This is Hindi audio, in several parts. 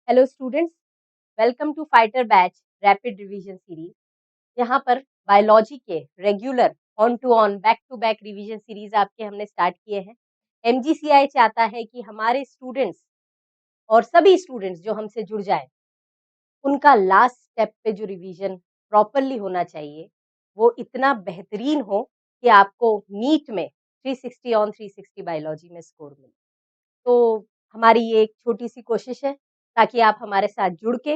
Hello students, welcome to fighter batch rapid revision series. यहाँ पर बायोलॉजी के regular on to on back to back revision series आपके हमने स्टार्ट किए हैं। एमजीसीआई चाहता है कि हमारे स्टूडेंट्स और सभी स्टूडेंट्स जो हमसे जुड़ जाए, उनका लास्ट स्टेप पे जो रिवीजन प्रॉपरली होना चाहिए वो इतना बेहतरीन हो कि आपको नीट में 360 ऑन 360 बायोलॉजी में स्कोर मिले। तो हमारी ये एक छोटी सी कोशिश है ताकि आप हमारे साथ जुड़ के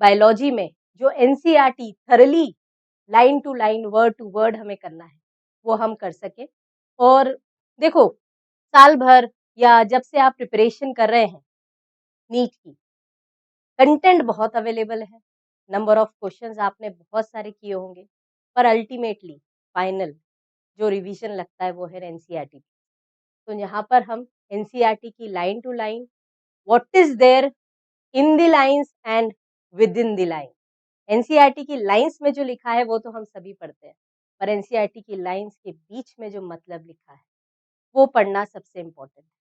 बायोलॉजी में जो NCERT thoroughly line to line word to word हमें करना है वो हम कर सके। और देखो, साल भर या जब से आप प्रिपरेशन कर रहे हैं नीट की, कंटेंट बहुत अवेलेबल है, नंबर ऑफ क्वेश्चंस आपने बहुत सारे किए होंगे, पर अल्टीमेटली फाइनल जो रिवीजन लगता है वो है एनसीईआरटी। तो यहाँ पर हम एनसीईआरटी की line to line, what is there in the lines and within the line, NCERT की लाइंस में जो लिखा है वो तो हम सभी पढ़ते हैं, पर एनसीईआरटी की लाइंस के बीच में जो मतलब लिखा है वो पढ़ना सबसे इम्पोर्टेंट है।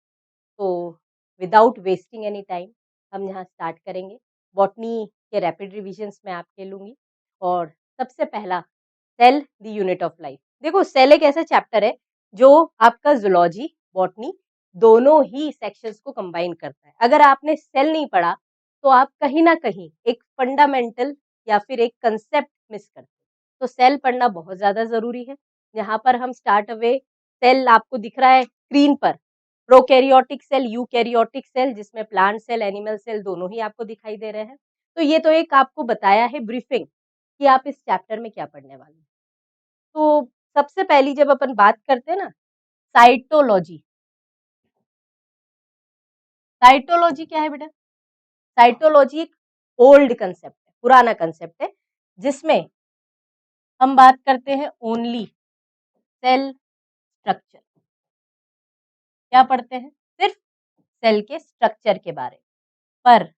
तो विदाउट वेस्टिंग एनी टाइम हम यहाँ स्टार्ट करेंगे। बॉटनी के रैपिड रिविजन्स में आपके लूंगी और सबसे पहला cell the unit of life. देखो, सेल एक ऐसा चैप्टर है जो आपका जूलॉजी बॉटनी दोनों ही सेक्शंस को कंबाइन करता है। अगर आपने सेल नहीं पढ़ा तो आप कहीं ना कहीं एक फंडामेंटल या फिर एक कंसेप्ट मिस करते हैं। तो सेल पढ़ना बहुत ज्यादा जरूरी है। यहाँ पर हम स्टार्ट अवे, सेल आपको दिख रहा है स्क्रीन पर, प्रोकैरियोटिक सेल, यूकैरियोटिक सेल, जिसमें प्लांट सेल एनिमल सेल दोनों ही आपको दिखाई दे रहे हैं। तो ये तो एक आपको बताया है ब्रीफिंग कि आप इस चैप्टर में क्या पढ़ने वाले हैं। तो सबसे पहली जब अपन बात करते हैं ना, साइटोलॉजी। साइटोलॉजी क्या है बेटा? साइटोलॉजी एक ओल्ड कंसेप्ट है, पुराना कंसेप्ट है, जिसमें हम बात करते हैं ओनली सेल स्ट्रक्चर। क्या पढ़ते हैं? सिर्फ सेल के स्ट्रक्चर के बारे में। पर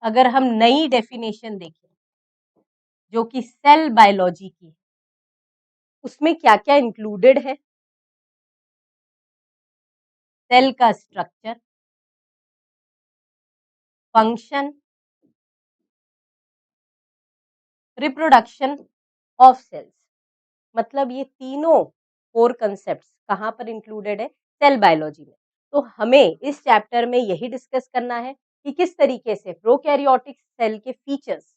अगर हम नई डेफिनेशन देखें जो कि सेल बायोलॉजी की, उसमें क्या क्या इंक्लूडेड है? सेल का structure, function, reproduction of cells, मतलब ये तीनों कोर कंसेप्ट्स कहाँ पर इंक्लूडेड है? सेल बायोलॉजी में। तो हमें इस चैप्टर में यही डिस्कस करना है कि किस तरीके से प्रोकैरियोटिक सेल के फीचर्स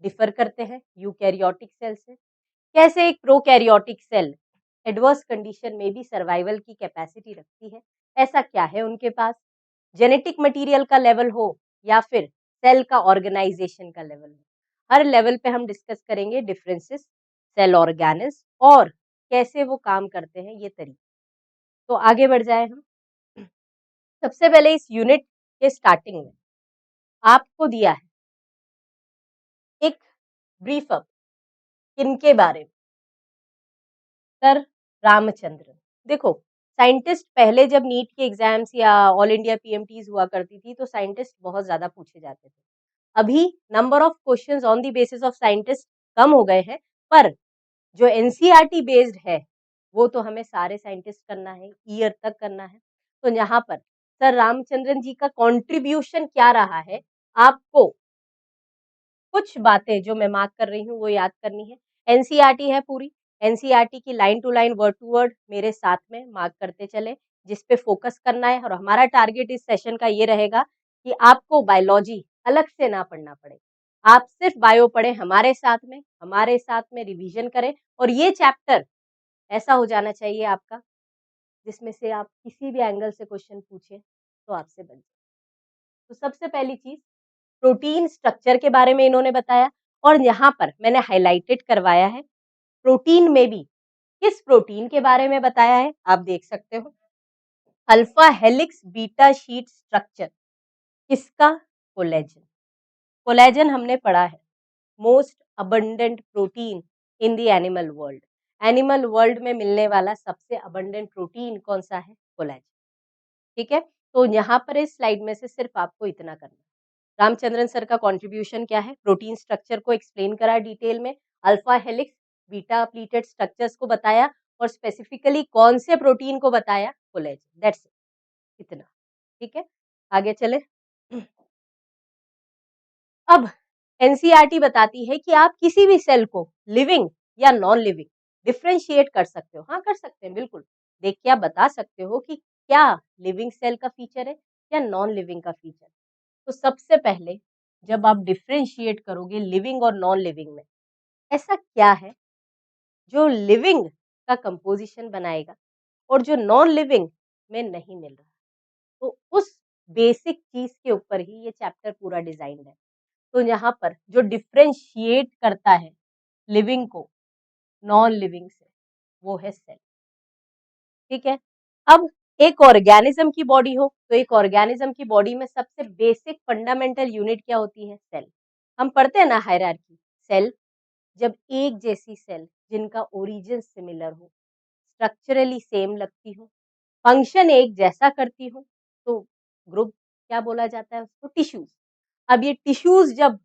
डिफर करते हैं यूकैरियोटिक सेल से, कैसे एक प्रोकैरियोटिक सेल एडवर्स कंडीशन में भी सर्वाइवल की कैपेसिटी रखती है, ऐसा क्या है उनके पास, जेनेटिक मटेरियल का लेवल हो या फिर सेल का ऑर्गेनाइजेशन का लेवल हो, हर लेवल पे हम डिस्कस करेंगे डिफरेंसेस सेल ऑर्गेनिज और कैसे वो काम करते हैं, ये तरीके। तो आगे बढ़ जाए हम। सबसे पहले इस यूनिट के स्टार्टिंग में आपको दिया है एक ब्रीफ अप किनके बारे में? सर रामचंद्रन। देखो, साइंटिस्ट पहले जब नीट के एग्जाम्स या ऑल इंडिया पीएमटीज हुआ करती थी तो साइंटिस्ट बहुत ज्यादा पूछे जाते थे। अभी number of questions on the basis of scientist कम हो गए हैं, पर जो एनसीईआरटी बेस्ड है वो तो हमें सारे साइंटिस्ट करना है, ईयर तक करना है। तो यहाँ पर सर रामचंद्रन जी का कंट्रीब्यूशन क्या रहा है, आपको कुछ बातें जो मैं मार्क कर रही हूँ वो याद करनी है। एनसीईआरटी है पूरी, एनसीईआरटी की line to line word to word मेरे साथ में मार्क करते चले, जिस पे फोकस करना है। और हमारा टारगेट इस सेशन का ये रहेगा कि आपको बायोलॉजी अलग से ना पढ़ना पड़े, आप सिर्फ बायो पढ़े हमारे साथ में रिवीजन करें। और ये चैप्टर ऐसा हो जाना चाहिए आपका जिसमें से आप किसी भी एंगल से क्वेश्चन पूछे तो आपसे बन जाए। तो सबसे पहली चीज, प्रोटीन स्ट्रक्चर के बारे में इन्होंने बताया, और यहाँ पर मैंने हाईलाइटेड करवाया है प्रोटीन में भी किस प्रोटीन के बारे में बताया है, आप देख सकते हो। Alpha helix beta sheet structure किसका? कोलेजन। कोलेजन हमने पढ़ा है most abundant protein in the animal world. Animal world में मिलने वाला सबसे अबंडेंट प्रोटीन कौन सा है? कोलेजन। ठीक है, तो यहाँ पर इस स्लाइड में से सिर्फ आपको इतना करना है। रामचंद्रन सर का कंट्रीब्यूशन क्या है? प्रोटीन स्ट्रक्चर को एक्सप्लेन करा डिटेल में, alpha helix beta pleated structures को बताया, और स्पेसिफिकली कौन से प्रोटीन को बताया? कोलेजन। दैट्स इट, इतना। ठीक है, आगे चले। अब एनसीईआरटी बताती है कि आप किसी भी सेल को लिविंग या नॉन लिविंग डिफरेंशिएट कर सकते हो। हाँ, कर सकते हैं बिल्कुल। देख के आप बता सकते हो कि क्या लिविंग सेल का फीचर है या नॉन लिविंग का फीचर। तो सबसे पहले जब आप डिफरेंशिएट करोगे लिविंग और नॉन लिविंग में, ऐसा क्या है जो लिविंग का कंपोजिशन बनाएगा और जो नॉन लिविंग में नहीं मिल रहा। तो उस बेसिक चीज के ऊपर ही ये चैप्टर पूरा डिजाइन्ड है। तो यहाँ पर जो डिफरेंशिएट करता है लिविंग को नॉन लिविंग से, वो है सेल। ठीक है। अब एक ऑर्गेनिज्म की बॉडी हो, तो एक ऑर्गेनिज्म की बॉडी में सबसे बेसिक फंडामेंटल यूनिट क्या होती है? सेल। हम पढ़ते हैं ना हायरार्की, सेल जब एक जैसी सेल जिनका ओरिजिन सिमिलर हो, स्ट्रक्चरली सेम लगती हो, फंक्शन एक जैसा करती हो, तो ग्रुप क्या बोला जाता है उसको? टिश्यूज। अब ये टिश्यूज जब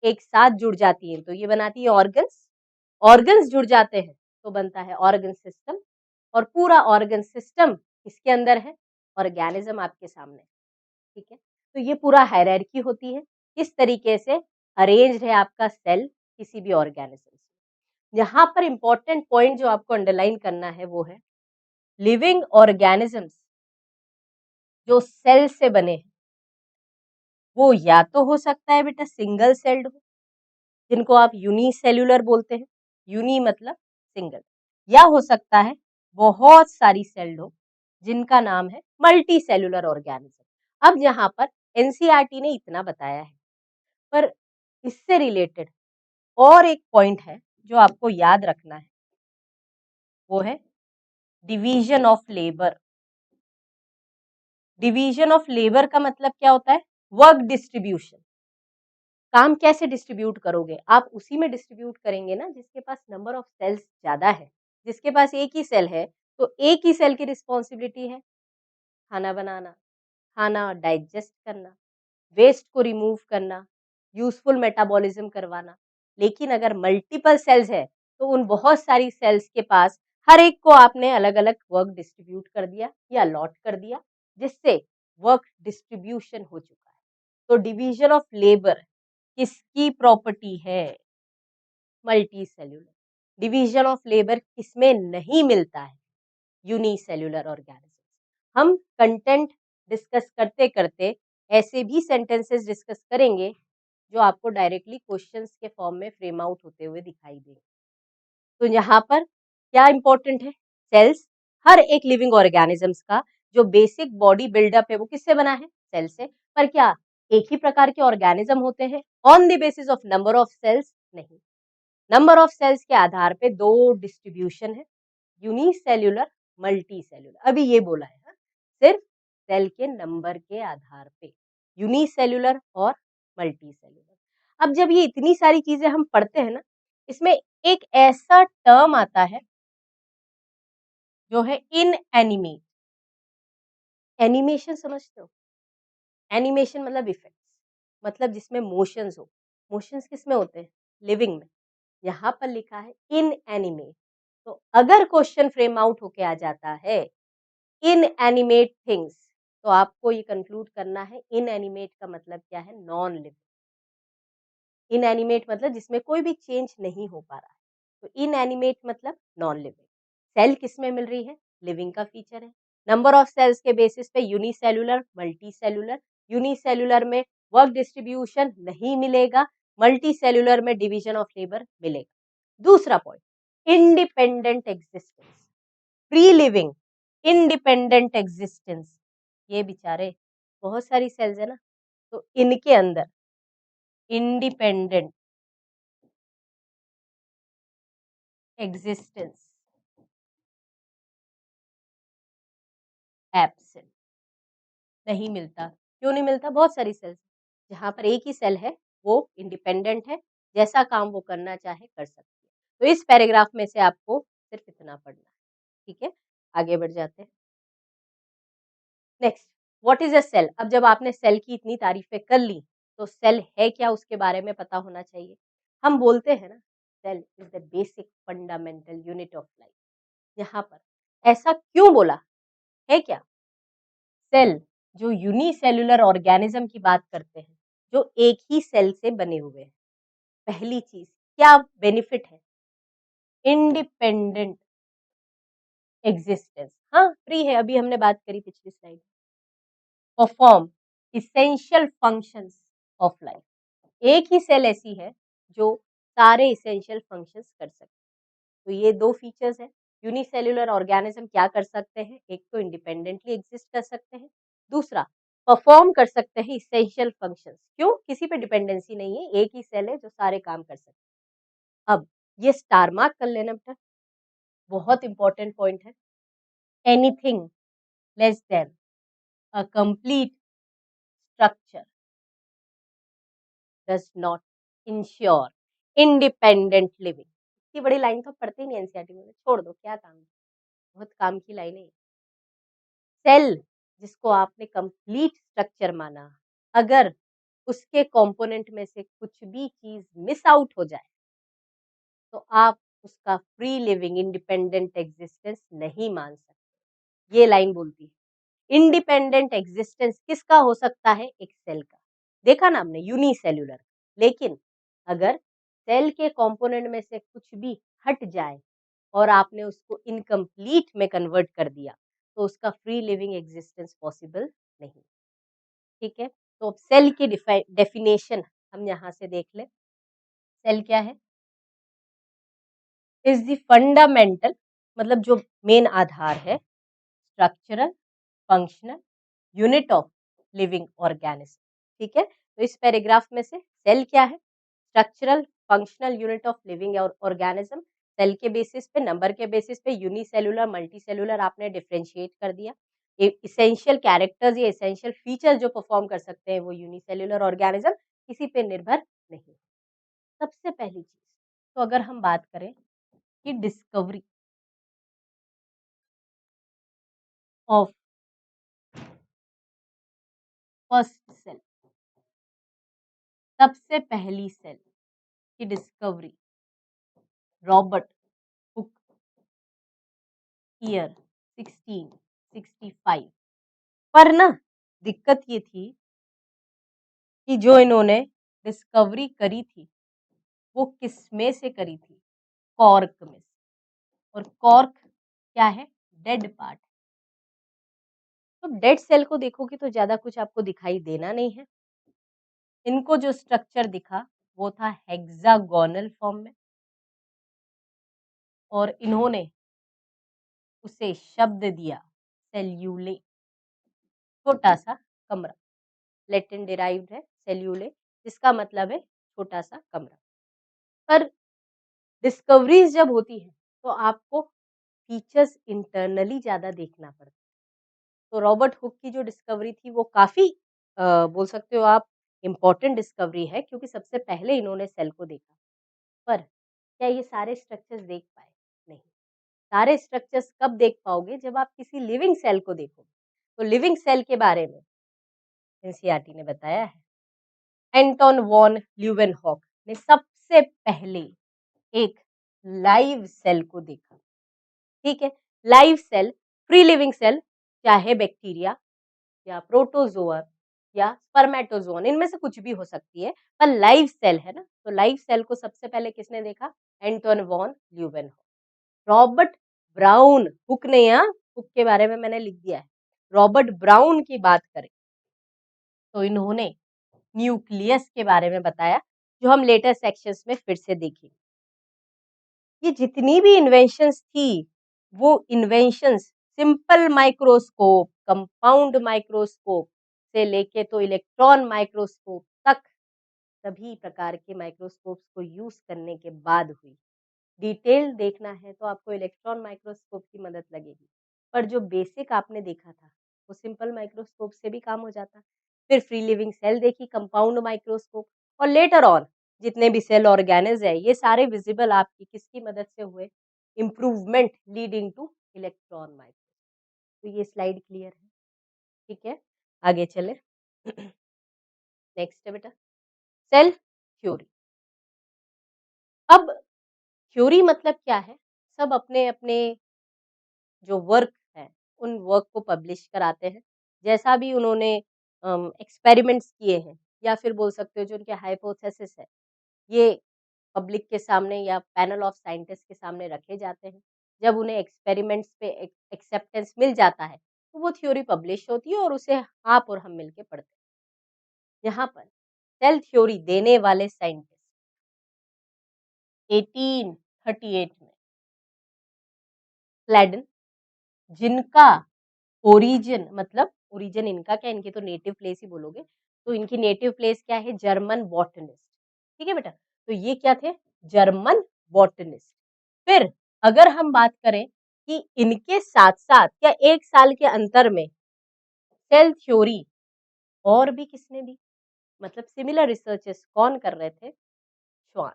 एक साथ जुड़ जाती हैं तो ये बनाती है ऑर्गन्स, ऑर्गन्स जुड़ जाते हैं तो बनता है ऑर्गन सिस्टम, और पूरा ऑर्गन सिस्टम किसके अंदर है? ऑर्गेनिज्म आपके सामने। ठीक है। तो ये पूरा हायरार्की होती है, किस तरीके से अरेंज्ड है आपका सेल किसी भी ऑर्गेनिज्म। यहाँ पर इंपॉर्टेंट पॉइंट जो आपको अंडरलाइन करना है वो है लिविंग ऑर्गेनिजम्स जो सेल से बने हैं वो या तो हो सकता है बेटा सिंगल सेल्ड हो, जिनको आप यूनिसेल्युलर बोलते हैं, यूनि मतलब सिंगल, या हो सकता है बहुत सारी सेल्ड हो जिनका नाम है मल्टी सेल्युलर ऑर्गेनिज्म। अब यहाँ पर एनसीईआरटी ने इतना बताया है, पर इससे रिलेटेड और एक पॉइंट है जो आपको याद रखना है, वो है division of labour. Division of labour का मतलब क्या होता है? Work distribution. काम कैसे डिस्ट्रीब्यूट करोगे? आप उसी में डिस्ट्रीब्यूट करेंगे ना जिसके पास नंबर ऑफ सेल्स ज्यादा है। जिसके पास एक ही सेल है तो एक ही सेल की रिस्पॉन्सिबिलिटी है खाना बनाना, खाना डाइजेस्ट करना, वेस्ट को रिमूव करना, यूजफुल मेटाबॉलिज्म करवाना। लेकिन अगर मल्टीपल सेल्स है तो उन बहुत सारी सेल्स के पास हर एक को आपने अलग अलग वर्क डिस्ट्रीब्यूट कर दिया या अलॉट कर दिया, जिससे वर्क डिस्ट्रीब्यूशन हो चुका है। तो डिवीजन ऑफ लेबर किसकी प्रॉपर्टी है? Multi cellular. Division of labour किसमें नहीं मिलता है? Unicellular organism. हम कंटेंट डिस्कस करते करते ऐसे भी सेंटेंसेस डिस्कस करेंगे जो आपको डायरेक्टली क्वेश्चंस के फॉर्म में फ्रेम आउट होते हुए दिखाई देंगे। तो यहाँ पर क्या इंपॉर्टेंट है? सेल्स, हर एक लिविंग ऑर्गेनिजम्स का जो बेसिक बॉडी बिल्डअप है वो किससे बना है? सेल से। पर क्या एक ही प्रकार के ऑर्गेनिज्म होते हैं on the basis of number of cells? नहीं। नंबर ऑफ सेल्स के आधार पे दो डिस्ट्रीब्यूशन है, यूनिसेल्युलर, मल्टी सेल्युलर। अभी ये बोला है, सिर्फ सेल के नंबर के आधार पे यूनिसेल्युलर और मल्टी सेल्युलर। अब जब ये इतनी सारी चीजें हम पढ़ते हैं ना, इसमें एक ऐसा टर्म आता है जो है इनएनिमेट। एनिमेशन समझते हो? एनिमेशन मतलब इफेक्ट्स, मतलब जिसमें मोशंस हो। मोशंस किस में होते हैं? लिविंग में। यहाँ पर लिखा है इनएनिमेट। तो अगर क्वेश्चन फ्रेम आउट होके आ जाता है इनएनिमेट थिंग्स, तो आपको ये कंक्लूड करना है इनएनिमेट का मतलब क्या है? Non living. इनएनिमेट मतलब जिसमें कोई भी चेंज नहीं हो पा रहा है, तो इनएनिमेट मतलब नॉन लिविंग। सेल किस में मिल रही है? लिविंग का फीचर है। नंबर ऑफ सेल्स के बेसिस पे यूनिसेल्युलर, मल्टी सेल्युलर। यूनिसेल्युलर में वर्क डिस्ट्रीब्यूशन नहीं मिलेगा, मल्टी सेल्युलर में डिवीजन ऑफ लेबर मिलेगा। दूसरा point, independent existence, free living, independent existence. ये बेचारे बहुत सारी सेल्स है ना, तो इनके अंदर इंडिपेंडेंट एग्जिस्टेंस एब्सेंट, नहीं मिलता। क्यों नहीं मिलता? बहुत सारी सेल्स, जहां पर एक ही सेल है वो इंडिपेंडेंट है, जैसा काम वो करना चाहे कर सकती है। तो इस पैराग्राफ में से आपको सिर्फ इतना पढ़ना है। ठीक है, आगे बढ़ जाते हैं। Next, what is a cell? अब जब आपने सेल की इतनी तारीफें कर ली, तो सेल है क्या उसके बारे में पता होना चाहिए। हम बोलते हैं ना, cell is the basic fundamental unit of life. यहाँ पर ऐसा क्यों बोला है? क्या सेल जो यूनिसेल्युलर ऑर्गेनिज्म की बात करते हैं, जो एक ही सेल से बने हुए हैं। पहली चीज क्या बेनिफिट है? Independent existence. हाँ, फ्री है, अभी हमने बात करी पिछली slide. Perform essential functions of life. एक ही सेल ऐसी है जो सारे इसेंशियल फंक्शंस कर सकते हैं। तो ये दो फीचर्स है। यूनिसेल्युलर ऑर्गेनिज्म क्या कर सकते हैं? एक तो इंडिपेंडेंटली एग्जिस्ट कर सकते हैं, दूसरा परफॉर्म कर सकते हैं इसेंशियल फंक्शंस। क्यों? किसी पे डिपेंडेंसी नहीं है, एक ही सेल है जो सारे काम कर सकते हैं। अब ये स्टार मार्क कर लेना बेटा, बहुत इंपॉर्टेंट पॉइंट है। Anything less than a complete structure does not ensure independent living. इतनी बड़ी लाइन तो पढ़ते ही नहीं एनसीईआरटी में, छोड़ दो, क्या काम है, बहुत काम की लाइन है। सेल जिसको आपने कंप्लीट स्ट्रक्चर माना, अगर उसके कंपोनेंट में से कुछ भी चीज मिस आउट हो जाए तो आप उसका फ्री लिविंग इंडिपेंडेंट एग्जिस्टेंस नहीं मान सकते। ये लाइन बोलती है इंडिपेंडेंट एग्जिस्टेंस किसका हो सकता है? एक सेल का। देखा ना हमने, यूनिसेल्युलर। लेकिन अगर सेल के कंपोनेंट में से कुछ भी हट जाए और आपने उसको इनकम्प्लीट में कन्वर्ट कर दिया तो उसका फ्री लिविंग एग्जिस्टेंस पॉसिबल नहीं। ठीक है, तो अब सेल की डेफिनेशन हम यहाँ से देख लें। सेल क्या है? इज द फंडामेंटल, मतलब जो मेन आधार है, structural functional unit of living organism. ठीक है, तो इस पैराग्राफ में से सेल क्या है? Structural functional unit of living organism. Cell के बेसिस पे, नंबर के बेसिस पे यूनिसेलुलर मल्टीसेलुलर आपने डिफरेंशिएट कर दिया। इसेंशियल कैरेक्टर्स या इसेंशियल फीचर जो परफॉर्म कर सकते हैं वो यूनिसेलुलर ऑर्गेनिज्म, किसी पे निर्भर नहीं। सबसे पहली चीज तो अगर हम बात करें कि डिस्कवरी ऑफ फर्स्ट सेल, सबसे पहली सेल की डिस्कवरी रॉबर्ट हुक ईयर 1665। पर ना दिक्कत ये थी कि जो इन्होंने डिस्कवरी करी थी वो किसमें से करी थी? कॉर्क में से। और कॉर्क क्या है? Dead part. तो डेड सेल को देखोगे तो ज्यादा कुछ आपको दिखाई देना नहीं है। इनको जो स्ट्रक्चर दिखा वो था हेक्सागोनल फॉर्म में, और इन्होंने उसे शब्द दिया सेल्यूले, छोटा सा कमरा। लैटिन डिराइव्ड है सेल्यूले, जिसका मतलब है छोटा सा कमरा। पर डिस्कवरीज जब होती है तो आपको फीचर्स इंटरनली ज्यादा देखना पड़ता है। तो रॉबर्ट हुक की जो डिस्कवरी थी वो काफी बोल सकते हो आप इम्पोर्टेंट डिस्कवरी है, क्योंकि सबसे पहले इन्होंने सेल को देखा। पर क्या ये सारे स्ट्रक्चर्स देख पाए? नहीं। सारे स्ट्रक्चर्स कब देख पाओगे? जब आप किसी लिविंग सेल को देखोगे। तो लिविंग सेल के बारे में एनसीईआरटी ने बताया है। एंटोन वॉन ल्यूवेनहॉक ने सबसे पहले एक लाइव सेल को देखा। ठीक है, live cell, free living cell, चाहे बैक्टीरिया या प्रोटोजोआ या स्पर्मेटोजोन, इनमें से कुछ भी हो सकती है, पर लाइव सेल है ना, तो लाइव सेल को सबसे पहले किसने देखा? Anton von Leeuwenhoek. Robert brown, hook ने, यहाँ हुक के बारे में मैंने लिख दिया है। रॉबर्ट ब्राउन की बात करें तो इन्होंने न्यूक्लियस के बारे में बताया, जो हम लेटर सेक्शंस में फिर से देखेंगे। ये जितनी भी इन्वेंशंस थी वो inventions simple microscope, compound microscope से लेके तो इलेक्ट्रॉन माइक्रोस्कोप तक सभी प्रकार के माइक्रोस्कोप्स को यूज करने के बाद हुई। डिटेल देखना है तो आपको इलेक्ट्रॉन माइक्रोस्कोप की मदद लगेगी, पर जो बेसिक आपने देखा था वो सिंपल माइक्रोस्कोप से भी काम हो जाता। फिर फ्री लिविंग सेल देखी, कंपाउंड माइक्रोस्कोप, और लेटर ऑन जितने भी सेल ऑर्गेनेज है ये सारे विजिबल आपकी किसकी मदद से हुए? Improvement leading two electron microscope. तो ये स्लाइड क्लियर है? ठीक है, आगे चले। नेक्स्ट है बेटा सेल थ्योरी। अब थ्योरी मतलब क्या है? सब अपने अपने जो वर्क है उन वर्क को पब्लिश कराते हैं। जैसा भी उन्होंने एक्सपेरिमेंट्स किए हैं या फिर बोल सकते हो जो उनके हाइपोथेसिस है, ये पब्लिक के सामने या पैनल ऑफ साइंटिस्ट के सामने रखे जाते हैं। जब उन्हें एक्सपेरिमेंट्स पे एक्सेप्टेंस मिल जाता है, तो वो थ्योरी पब्लिश होती है और उसे आप और हम मिलके पढ़ते हैं। यहाँ पर सेल थ्योरी देने वाले साइंटिस्ट 1838 में स्लेडन, जिनका ओरिजिन इनका क्या, इनकी तो नेटिव प्लेस ही बोलोगे, तो इनकी नेटिव प्लेस क्या है, जर्मन बॉटनिस्ट। ठीक है बेटा, तो ये क्या थे, जर्मन बॉटनिस्ट। फिर अगर हम बात करें कि इनके साथ साथ क्या एक साल के अंतर में सेल थ्योरी और भी किसने दी, मतलब सिमिलर रिसर्चेस कौन कर रहे थे, श्वान।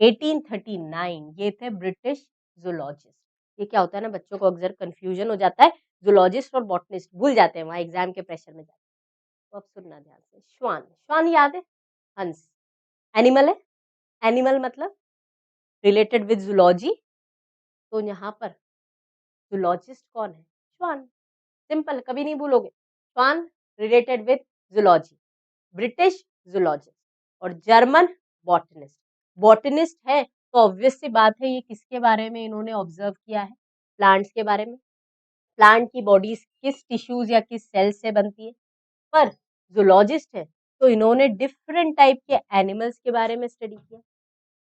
1839 ये थे ब्रिटिश जूलॉजिस्ट। ये क्या होता है ना, बच्चों को अक्सर कंफ्यूजन हो जाता है, जूलॉजिस्ट और बॉटनिस्ट भूल जाते हैं वहां एग्जाम के प्रेशर में जाते हैं। तो अब सुनना ध्यान से, श्वान, श्वान याद है, हंस, एनिमल है, एनिमल मतलब रिलेटेड विद जूलॉजी, तो यहाँ पर जूलॉजिस्ट कौन है, श्वान। सिंपल, कभी नहीं भूलोगे, श्वान related with zoology, British zoologist और जर्मन बॉटनिस्ट। बॉटनिस्ट है तो ऑब्वियस सी बात है ये किसके बारे में इन्होंने ऑब्जर्व किया है, प्लांट्स के बारे में, प्लांट की बॉडीज किस टिश्यूज या किस सेल से बनती है। पर जूलॉजिस्ट है तो इन्होंने डिफरेंट टाइप के एनिमल्स के बारे में स्टडी किया,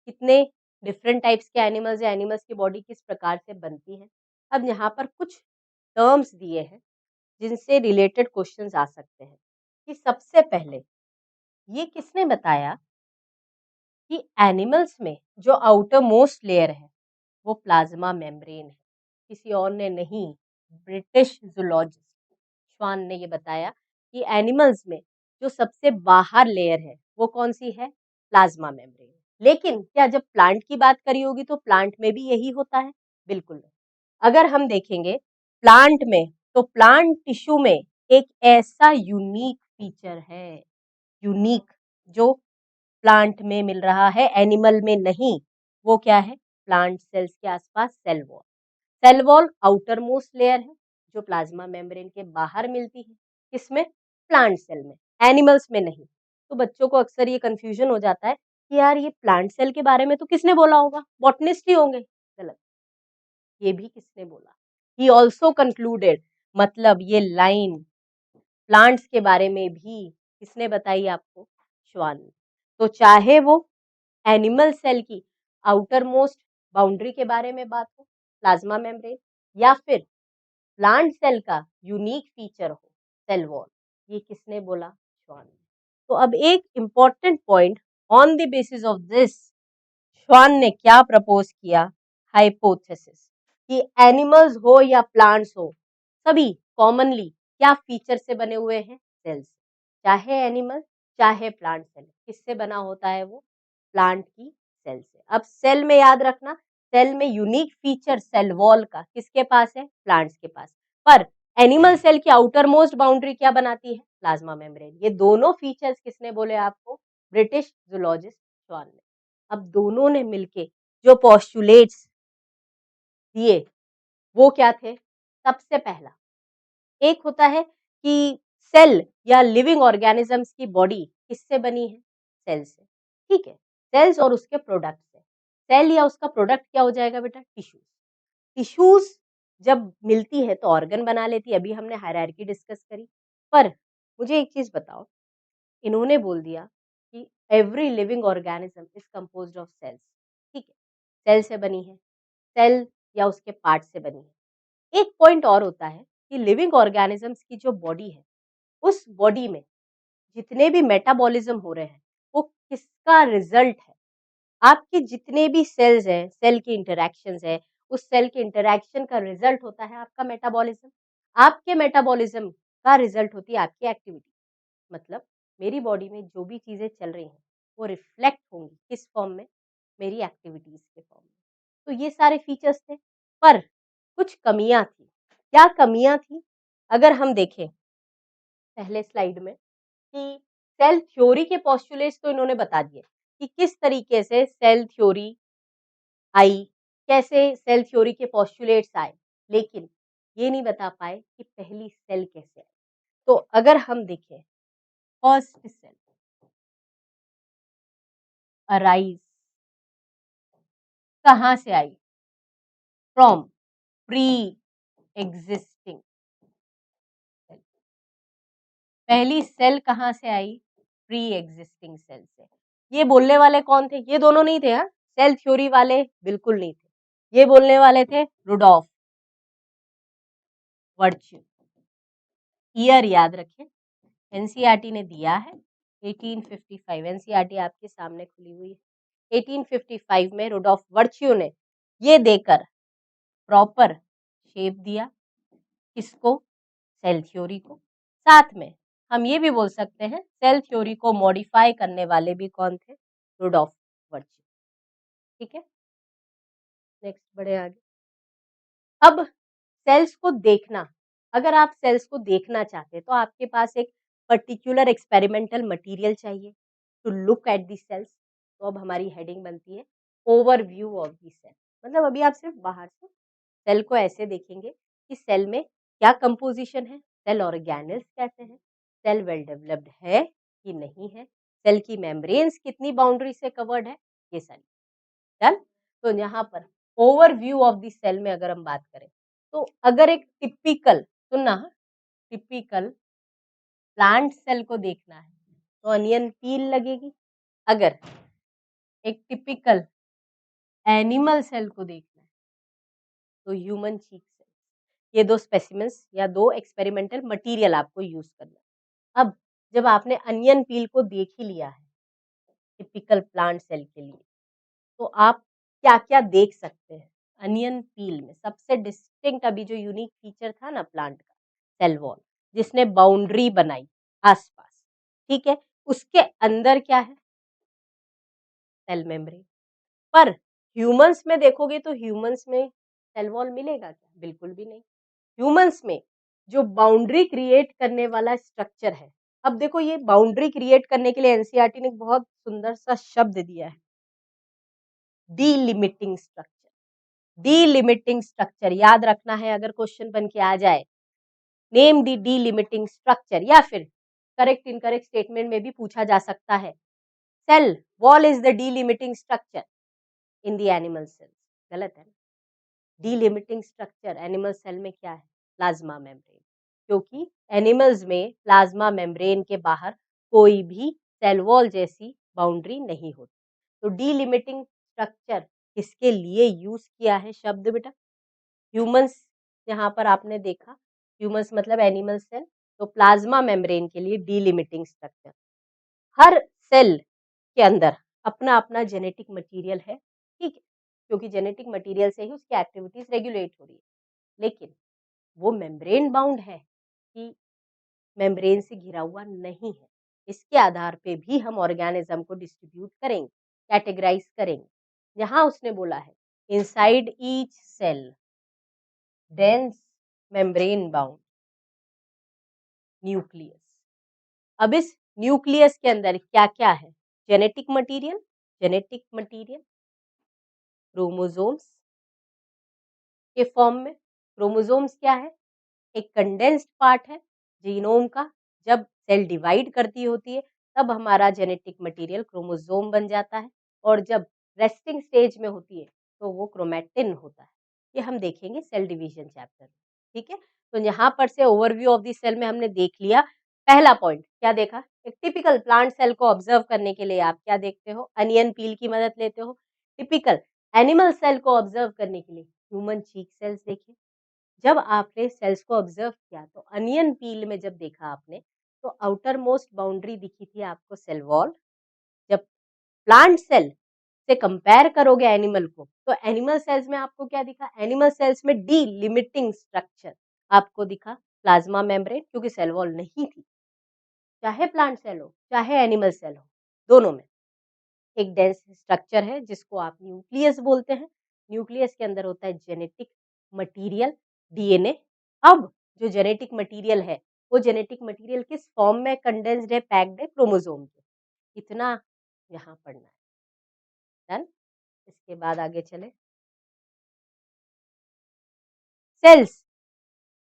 कितने डिफरेंट टाइप्स के एनिमल्स या एनिमल्स की बॉडी किस प्रकार से बनती है। अब यहाँ पर कुछ टर्म्स दिए हैं जिनसे रिलेटेड क्वेश्चंस आ सकते हैं कि सबसे पहले ये किसने बताया कि एनिमल्स में जो आउटर मोस्ट लेयर है वो प्लाज्मा मेम्ब्रेन है, किसी और ने नहीं, ब्रिटिश जूलॉजिस्ट श्वान ने ये बताया कि एनिमल्स में जो सबसे बाहर लेयर है वो कौन सी है, प्लाज्मा मेम्ब्रेन। लेकिन क्या जब प्लांट की बात करी होगी तो प्लांट में भी यही होता है, बिल्कुल नहीं। अगर हम देखेंगे प्लांट में, तो प्लांट टिश्यू में एक ऐसा यूनिक फीचर है, यूनिक, जो प्लांट में मिल रहा है, एनिमल में नहीं। वो क्या है, प्लांट सेल्स के आसपास cell wall. Cell wall outermost layer है जो प्लाज्मा मेम्ब्रेन के बाहर मिलती है, किसमें, प्लांट सेल में, एनिमल्स में नहीं। तो बच्चों को अक्सर ये कंफ्यूजन हो जाता है कि यार ये प्लांट सेल के बारे में तो किसने बोला होगा, बॉटनिस्ट ही होंगे। गलत, ये भी किसने बोला, ही ऑल्सो कंक्लूडेड, मतलब ये लाइन प्लांट्स के बारे में भी किसने बताई आपको, श्वान ने। तो चाहे वो एनिमल सेल की आउटर मोस्ट बाउंड्री के बारे में बात हो, प्लाज्मा मेम्ब्रेन, या फिर प्लांट सेल का यूनिक फीचर हो, सेल वॉल, ये किसने बोला, श्वान ने। तो अब एक important point, on the basis of this श्वान ने क्या प्रपोज किया, हाइपोथेसिस, कि एनिमल्स हो या प्लांट्स हो, सभी कॉमनली क्या फीचर से बने हुए हैं, सेल्स। चाहे एनिमल चाहे प्लांट सेल, किससे बना होता है वो, प्लांट की सेल से। अब सेल में याद रखना, सेल में यूनिक फीचर सेल वॉल का किसके पास है, प्लांट्स के पास। पर एनिमल सेल की आउटर मोस्ट बाउंड्री क्या बनाती है, प्लाज्मा मेम्ब्रेन। ये दोनों फीचर्स किसने बोले आपको, ब्रिटिश जूलॉजिस्ट श्वान ने। अब दोनों ने मिलके जो पोस्टुलेट्स दिए वो क्या थे, सबसे पहला एक होता है कि सेल या लिविंग ऑर्गेनिजम्स की बॉडी किससे बनी है, सेल से। ठीक है, सेल्स और उसके प्रोडक्ट से। सेल या उसका प्रोडक्ट क्या हो जाएगा बेटा, टिश्यूज। टिश्यूज जब मिलती है तो ऑर्गन बना लेती है, अभी हमने हायरार्की डिस्कस करी। पर मुझे एक चीज बताओ, इन्होंने बोल दिया कि every living organism is composed of cells. ठीक है, सेल से बनी है, सेल या उसके पार्ट से बनी है। एक पॉइंट और होता है कि लिविंग ऑर्गेनिजम्स की जो बॉडी है, उस बॉडी में जितने भी मेटाबॉलिज्म हो रहे हैं वो किसका रिजल्ट है, आपके जितने भी सेल्स हैं, सेल की इंटरैक्शंस है, उस सेल के इंटरैक्शन का रिजल्ट होता है आपका मेटाबॉलिज्म। आपके मेटाबॉलिज्म का रिजल्ट होती है आपकी एक्टिविटी। मतलब मेरी बॉडी में जो भी चीजें चल रही हैं वो रिफ्लेक्ट होंगी किस फॉर्म में, मेरी एक्टिविटीज के फॉर्म में। तो ये सारे फीचर्स थे, पर कुछ कमियां थी। क्या कमियां थी, अगर हम देखें पहले स्लाइड में, कि सेल थ्योरी के पोस्टुलेट्स तो इन्होंने बता दिए कि किस तरीके से सेल थ्योरी आई, कैसे सेल थ्योरी के पोस्टुलेट्स आए, लेकिन ये नहीं बता पाए कि पहली सेल कैसे आई। तो अगर हम देखें फर्स्ट सेल, अराइज कहाँ से आई? From pre existing. पहली सेल कहाँ से आई? प्री एग्जिस्टिंग सेल से। ये बोलने वाले कौन थे? ये दोनों नहीं थे। हाँ, सेल थ्योरी वाले बिल्कुल नहीं थे। ये बोलने वाले थे रुडोल्फ वर्च्यू। ईयर याद रखें, एनसीईआरटी ने दिया है 1855। एनसीईआरटी आपके सामने खुली हुई है। 1855 में रुडोल्फ वर्च्यू ने ये देकर प्रॉपर शेप दिया किसको? सेल थ्योरी को। साथ में हम ये भी बोल सकते हैं सेल थ्योरी को मॉडिफाई करने वाले भी कौन थे? Rudolf Virchow. ठीक है, नेक्स्ट बढ़े आगे। अब सेल्स को देखना, अगर आप सेल्स को देखना चाहते हैं तो आपके पास एक पर्टिकुलर एक्सपेरिमेंटल मटेरियल चाहिए to look at the cells. तो अब हमारी हेडिंग बनती है ओवरव्यू ऑफ दी सेल। मतलब अभी आप सिर्फ बाहर से सेल को ऐसे देखेंगे कि सेल में क्या कंपोजिशन है, सेल ऑर्गेनेल्स कैसे हैं, सेल वेल डेवलप्ड है कि नहीं है, सेल की मेम्ब्रेन्स कितनी बाउंड्री से कवर्ड है, ये सारी। डन। तो यहाँ पर ओवरव्यू ऑफ द सेल में अगर हम बात करें तो अगर एक टिपिकल, सुनना, टिपिकल प्लांट सेल को देखना है तो अनियन पील लगेगी। अगर एक टिपिकल एनिमल सेल को देखना है तो ह्यूमन चीक सेल। ये दो स्पेसिमेंस या दो एक्सपेरिमेंटल मटेरियल आपको यूज करना है। अब जब आपने अनियन पील को देख ही लिया है टिपिकल प्लांट सेल के लिए, तो आप क्या क्या देख सकते हैं अनियन पील में? सबसे डिस्टिंक्ट अभी जो यूनिक फीचर था ना प्लांट का, सेल वॉल, जिसने बाउंड्री बनाई आसपास, ठीक है, उसके अंदर क्या है? Cell membrane. पर ह्यूमंस में देखोगे तो ह्यूमंस में सेल वॉल मिलेगा क्या? बिल्कुल भी नहीं। ह्यूमंस में जो बाउंड्री क्रिएट करने वाला स्ट्रक्चर है, अब देखो ये बाउंड्री क्रिएट करने के लिए एनसीईआरटी ने एक बहुत सुंदर सा शब्द दिया है, डीलिमिटिंग स्ट्रक्चर। डीलिमिटिंग स्ट्रक्चर याद रखना है, अगर क्वेश्चन बन के आ जाए नेम दी डीलिमिटिंग स्ट्रक्चर, या फिर करेक्ट इनकरेक्ट स्टेटमेंट में भी पूछा जा सकता है cell wall is the delimiting structure in the animal cells. गलत है। डीलिमिटिंग स्ट्रक्चर एनिमल सेल में क्या है? प्लाज्मा मेम्ब्रेन, क्योंकि एनिमल्स में प्लाज्मा मेम्ब्रेन के बाहर कोई भी सेल वॉल जैसी बाउंड्री नहीं होती। तो डीलिमिटिंग स्ट्रक्चर किसके लिए यूज किया है शब्द बेटा? ह्यूमंस, यहाँ पर आपने देखा ह्यूमंस मतलब एनिमल सेल, तो प्लाज्मा मेम्ब्रेन के लिए डीलिमिटिंग स्ट्रक्चर। हर सेल के अंदर अपना अपना जेनेटिक मटेरियल है, ठीक है, क्योंकि जेनेटिक मटेरियल से ही उसकी एक्टिविटीज रेगुलेट हो रही है, लेकिन वो मेम्ब्रेन बाउंड है कि मेम्ब्रेन से घिरा हुआ नहीं है। इसके आधार पे भी हम ऑर्गेनिज्म को डिस्ट्रीब्यूट करेंगे, कैटेगराइज करेंगे। यहाँ उसने बोला है inside each cell dense membrane bound nucleus. अब इस न्यूक्लियस के अंदर क्या क्या है? Genetic material, genetic material chromosomes के फॉर्म में। क्रोमोसोम्स क्या है? एक कंडेंस्ड पार्ट है जीनोम का। जब सेल डिवाइड करती होती है तब हमारा जेनेटिक मटेरियल क्रोमोसोम बन जाता है, और जब रेस्टिंग स्टेज में होती है तो वो क्रोमैटिन होता है। ये हम देखेंगे सेल डिवीजन चैप्टर में, ठीक है। तो यहाँ पर से ओवरव्यू ऑफ द सेल में हमने देख लिया। पहला पॉइंट क्या देखा? एक टिपिकल प्लांट सेल को ऑब्जर्व करने के लिए आप क्या देखते हो? अनियन पील की मदद लेते हो। टिपिकल एनिमल सेल को ऑब्जर्व करने के लिए ह्यूमन चीक सेल्स देखे। जब आपने सेल्स को ऑब्जर्व किया तो अनियन पील में जब देखा आपने तो आउटर मोस्ट बाउंड्री दिखी थी आपको सेल वॉल। जब प्लांट सेल से कंपेयर करोगे एनिमल को तो एनिमल सेल्स में आपको क्या दिखा? एनिमल सेल्स में डी लिमिटिंग स्ट्रक्चर आपको दिखा, प्लाज्मा मेम्ब्रेन, क्योंकि सेल वॉल नहीं थी। चाहे प्लांट सेल हो चाहे एनिमल सेल हो, दोनों में एक डेंस स्ट्रक्चर है जिसको आप न्यूक्लियस बोलते हैं। न्यूक्लियस के अंदर होता है जेनेटिक मटेरियल, डीएनए। अब जो जेनेटिक मटेरियल है वो जेनेटिक मटेरियल किस फॉर्म में कंडेंस्ड है, पैक्ड है? क्रोमोसोम के। इतना यहाँ पढ़ना है। डन। इसके बाद आगे चले। Cells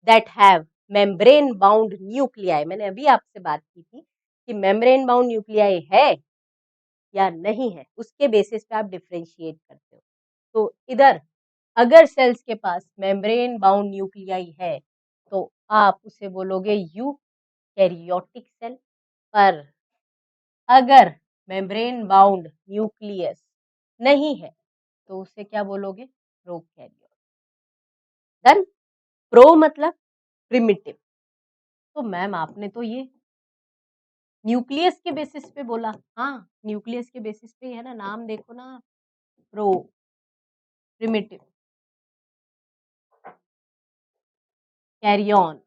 that have membrane bound nuclei, मैंने अभी आपसे बात की थी कि मेम्ब्रेन बाउंड न्यूक्लियाई है या नहीं है, उसके बेसिस पे आप डिफरेंशिएट करते हो। तो इधर अगर सेल्स के पास मेम्ब्रेन बाउंड न्यूक्लियाई है तो आप उसे बोलोगे यूकैरियोटिक सेल, पर अगर मेम्ब्रेन बाउंड न्यूक्लियस नहीं है तो उसे क्या बोलोगे? प्रोकैरियोट। डन। प्रो मतलब प्रिमिटिव। तो मैम आपने तो ये न्यूक्लियस के बेसिस पे बोला। हाँ, न्यूक्लियस के बेसिस पे है ना, नाम देखो ना, प्रो, प्रिमिटिव, कैरियन,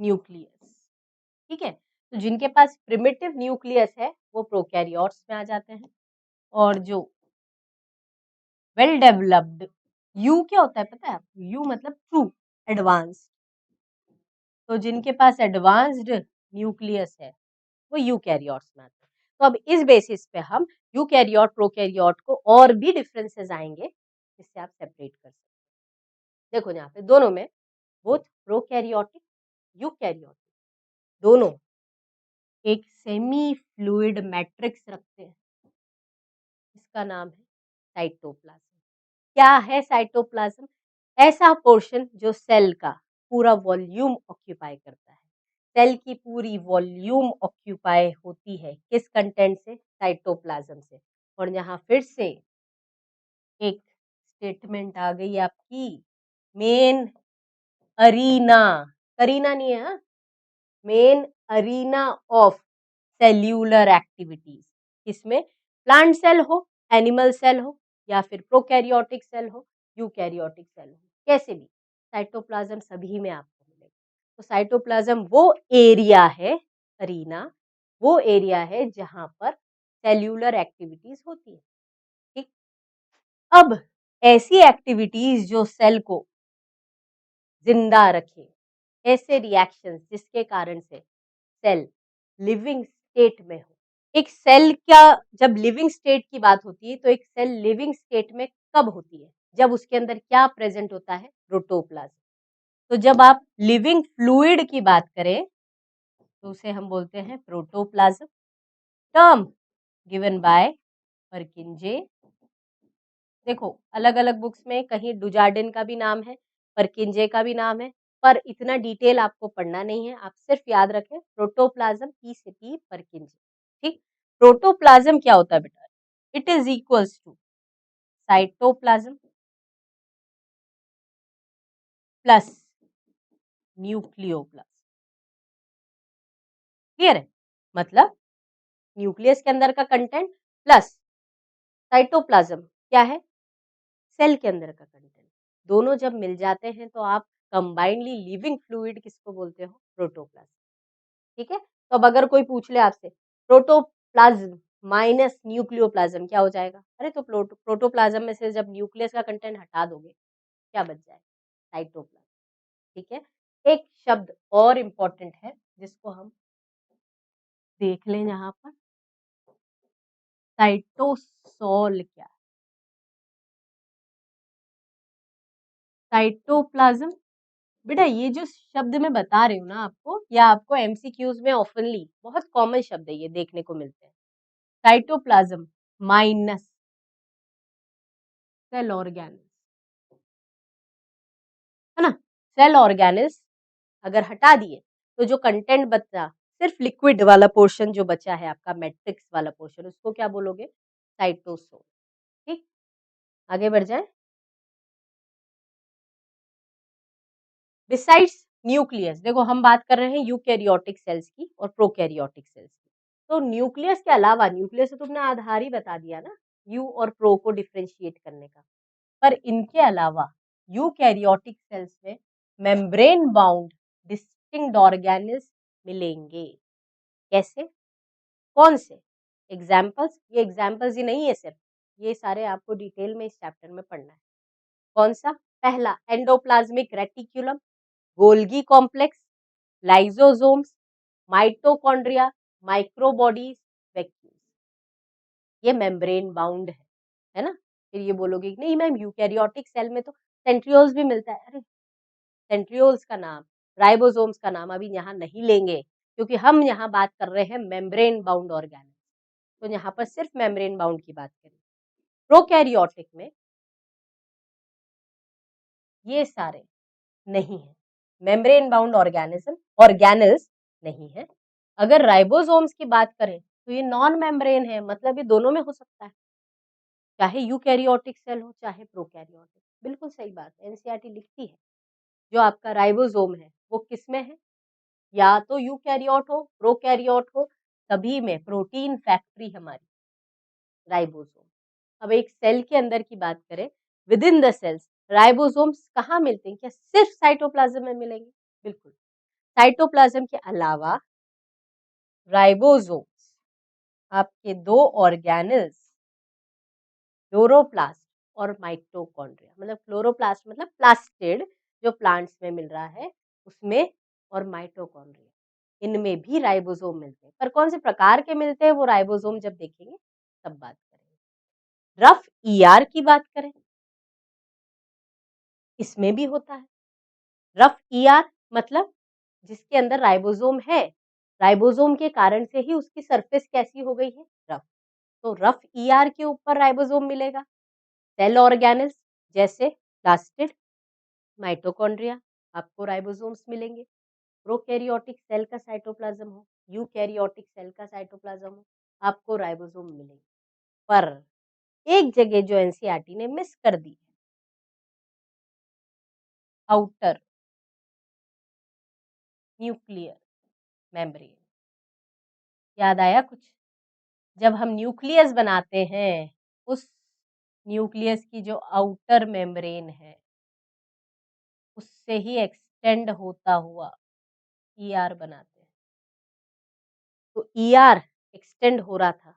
न्यूक्लियस। ठीक है, तो जिनके पास प्रिमिटिव न्यूक्लियस है वो प्रोकैरियोट्स में आ जाते हैं, और जो वेल डेवलप्ड, यू क्या होता है पता है आपको? यू मतलब ट्रू, एडवांस। तो जिनके पास एडवांस्ड न्यूक्लियस है वो यूकैरियोट्स में आते हैं। तो अब इस बेसिस पे हम यूकैरियोट प्रोकैरियोट को और भी डिफरेंसेस आएंगे जिससे आप सेपरेट कर सकते हैं। देखो यहाँ पे दोनों में बोथ प्रोकैरियोटिक यूकैरियोटिक दोनों एक सेमी फ्लूइड मैट्रिक्स रखते हैं, इसका नाम है साइटोप्लाज्म। क्या है साइटोप्लाज्म? ऐसा पोर्शन जो सेल का पूरा वॉल्यूम ऑक्यूपाई करता है। सेल की पूरी वॉल्यूम ऑक्यूपाई होती है किस कंटेंट से? साइटोप्लाज्म से। और यहाँ फिर से एक स्टेटमेंट आ गई आपकी, मेन अरीना, करीना नहीं है हाँ? Main arena of cellular activities, इसमें प्लांट सेल हो, एनिमल सेल हो, या फिर प्रोकैरियोटिक सेल हो, यूकैरियोटिक सेल हो, कैसे भी साइटोप्लाज्म सभी में आपको मिलेगा। तो साइटोप्लाज्म वो एरिया है, अरीना वो एरिया है जहां पर सेल्यूलर एक्टिविटीज होती है। ठीक, अब ऐसी एक्टिविटीज जो सेल को जिंदा रखे, ऐसे रिएक्शंस जिसके कारण से सेल लिविंग स्टेट में हो। एक सेल क्या, जब लिविंग स्टेट की बात होती है तो एक सेल लिविंग स्टेट में कब होती है? जब उसके अंदर क्या प्रेजेंट होता है? प्रोटोप्लाज्म। तो जब आप लिविंग फ्लूइड की बात करें तो उसे हम बोलते हैं प्रोटोप्लाज्म। Term given by परकिंजे। देखो अलग अलग बुक्स में कहीं डुजार्डिन का भी नाम है, परकिंजे का भी नाम है, पर इतना डिटेल आपको पढ़ना नहीं है, आप सिर्फ याद रखें प्रोटोप्लाज्म की सिटी परकिंजे। ठीक, प्रोटोप्लाज्म क्या होता है बेटा? It is equals to cytoplasm plus nucleoplasm. Clear है? मतलब न्यूक्लियस के अंदर का कंटेंट प्लस साइटोप्लाज्म क्या है? सेल के अंदर का कंटेंट, दोनों जब मिल जाते हैं तो आप कंबाइंडली लिविंग फ्लूइड किसको बोलते हो? प्रोटोप्लाज्म। ठीक है, तो अब अगर कोई पूछ ले आपसे प्रोटोप्लाज्म माइनस न्यूक्लियोप्लाज्म क्या हो जाएगा? अरे तो प्रोटोप्लाज्म में से जब न्यूक्लियस का कंटेंट हटा दोगे क्या बच जाएगा? साइटोप्लाज्म। ठीक है, एक शब्द और इम्पोर्टेंट है जिसको हम देख लें यहाँ पर, साइटोसोल क्या? साइटोप्लाज्म। बेटा ये जो शब्द मैं बता रही हूँ ना आपको, या आपको एमसीक्यूज में ऑफनली बहुत कॉमन शब्द है, ये देखने को मिलते हैं। साइटोप्लाज्म माइनस सेल ऑर्गेनल्स, है ना? सेल ऑर्गेनल्स अगर हटा दिए तो जो कंटेंट बचा, सिर्फ लिक्विड वाला पोर्शन जो बचा है आपका, मैट्रिक्स वाला पोर्शन, उसको क्या बोलोगे? साइटोसोल। ठीक, आगे बढ़ जाए। बिसाइड्स न्यूक्लियस, देखो हम बात कर रहे हैं यूकैरियोटिक सेल्स की और प्रोकैरियोटिक सेल्स की। तो न्यूक्लियस के अलावा, न्यूक्लियस तो तुमने आधार ही बता दिया ना यू और प्रो को डिफरेंशिएट करने का, पर इनके अलावा यूकैरियोटिक सेल्स में मेम्ब्रेन बाउंड डिस्टिंक्ट ऑर्गेनेल्स मिलेंगे। कैसे? कौन से? एग्जाम्पल्स, ये एग्जाम्पल्स ही नहीं है सिर्फ, ये सारे आपको डिटेल में इस चैप्टर में पढ़ना है। कौन सा? पहला endoplasmic reticulum, Golgi complex, lysosomes, mitochondria, microbodies, vacuoles, ये मेम्ब्रेन बाउंड है ना? फिर ये बोलोगे कि नहीं मैम यूकैरियोटिक सेल में तो सेंट्रियोल्स भी मिलता है। अरे सेंट्रियोल्स का नाम, राइबोसोम्स का नाम अभी यहाँ नहीं लेंगे क्योंकि हम यहाँ बात कर रहे हैं मेम्ब्रेन बाउंड ऑर्गेनेल्स। तो यहाँ पर सिर्फ मेम्ब्रेन बाउंड की बात करें। प्रोकैरियोटिक में ये सारे नहीं है, मेम्ब्रेन बाउंड ऑर्गेनल्स नहीं है। अगर राइबोसोम्स की बात करें तो ये नॉन मेम्ब्रेन है, मतलब ये दोनों में हो सकता है, चाहे यूकैरियोटिक सेल हो चाहे प्रोकैरियोटिक। बिल्कुल सही बात है, एनसीईआरटी लिखती है जो आपका राइबोसोम है वो किसमें है, या तो यूकैरियोट हो प्रोकैरियोट हो, सभी में प्रोटीन फैक्ट्री हमारी राइबोसोम। अब एक सेल के अंदर की बात करें, within the cells ribosomes कहाँ मिलते हैं, क्या सिर्फ साइटोप्लाज्म में मिलेंगे? बिल्कुल, साइटोप्लाज्म के अलावा राइबोसोम्स आपके दो ऑर्गेनल्स क्लोरोप्लास्ट और माइटोकॉन्ड्रिया, मतलब क्लोरोप्लास्ट मतलब प्लास्टिड जो प्लांट्स में मिल रहा है उसमें, और माइटोकॉन्ड्रिया इनमें भी राइबोसोम मिलते हैं। पर कौन से प्रकार के मिलते हैं वो राइबोसोम जब देखेंगे तब बात करेंगे। रफ ईआर की बात करें, इसमें भी होता है। रफ ईआर मतलब जिसके अंदर राइबोसोम है, राइबोसोम के कारण से ही उसकी सरफेस कैसी हो गई है, रफ। तो रफ ईआर के ऊपर राइबोसोम मिलेगा। सेल ऑर्गेनल्स जैसे प्लास्टिड, माइटोकॉन्ड्रिया, आपको राइबोसोम्स मिलेंगे। प्रोकैरियोटिक सेल का साइटोप्लाज्म हो, यूकैरियोटिक सेल का साइटोप्लाज्म हो, आपको राइबोसोम मिलेंगे। पर एक जगह जो एनसीईआरटी ने मिस कर दी है, आउटर न्यूक्लियर मेम्ब्रेन। याद आया कुछ? जब हम न्यूक्लियस बनाते हैं, उस न्यूक्लियस की जो आउटर मेम्ब्रेन है उससे ही एक्सटेंड होता हुआ ईआर बनाते हैं। तो ईआर एक्सटेंड हो रहा था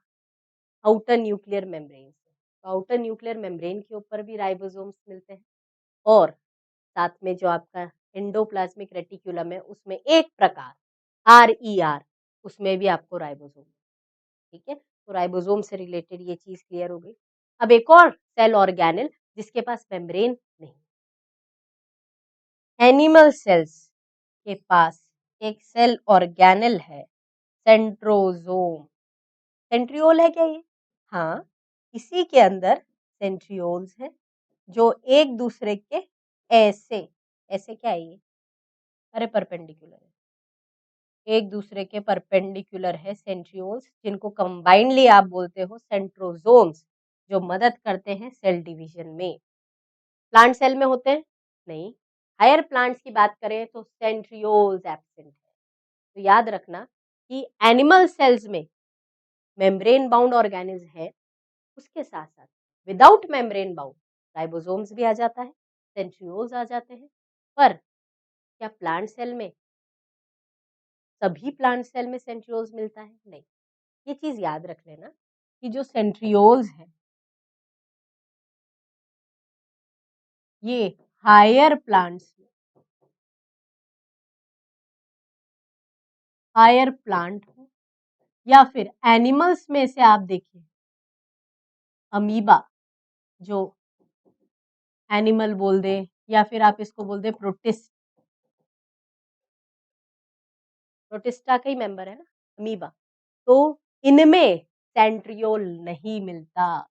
आउटर न्यूक्लियर मेम्ब्रेन से, तो आउटर न्यूक्लियर मेम्ब्रेन के ऊपर भी राइबोसोम्स मिलते हैं, और साथ में जो आपका एंडोप्लाज्मिक रेटिकुलम है उसमें एक प्रकार आरईआर, उसमें भी आपको राइबोसोम। ठीक है, तो राइबोसोम से रिलेटेड ये चीज क्लियर हो गई। अब एक और सेल ऑर्गेनल जिसके पास मेम्ब्रेन नहीं, एनिमल सेल्स के पास एक सेल ऑर्गेनल है, सेंट्रोजोम। सेंट्रियोल है क्या ये? हाँ, इसी के अंदर सेंट्रियोल्स है जो एक दूसरे के ऐसे ऐसे क्या है ये, अरे परपेंडिकुलर है, एक दूसरे के परपेंडिकुलर है सेंट्रियोल्स, जिनको कंबाइंडली आप बोलते हो सेंट्रोजोम्स, जो मदद करते हैं सेल डिवीजन में। प्लांट सेल में होते हैं नहीं, हायर प्लांट्स की बात करें तो सेंट्रियोल्स एब्सेंट है। तो याद रखना कि एनिमल सेल्स में मेम्ब्रेन बाउंड ऑर्गेनिल्स है, उसके साथ साथ विदाउट मेम्ब्रेन बाउंड राइबोसोम्स भी आ जाता है, सेंट्रियोल्स आ जाते हैं। पर क्या प्लांट सेल में, सभी प्लांट सेल में सेंट्रियोल्स मिलता है? नहीं। ये चीज याद रख लेना कि जो सेंट्रियोल्स है ये हायर प्लांट्स, हायर प्लांट हो या फिर एनिमल्स में से आप देखिए अमीबा, जो एनिमल बोल दे या फिर आप इसको बोल दे प्रोटिस्टा का ही मेंबर है ना अमीबा, तो इनमें सेंट्रियोल नहीं मिलता,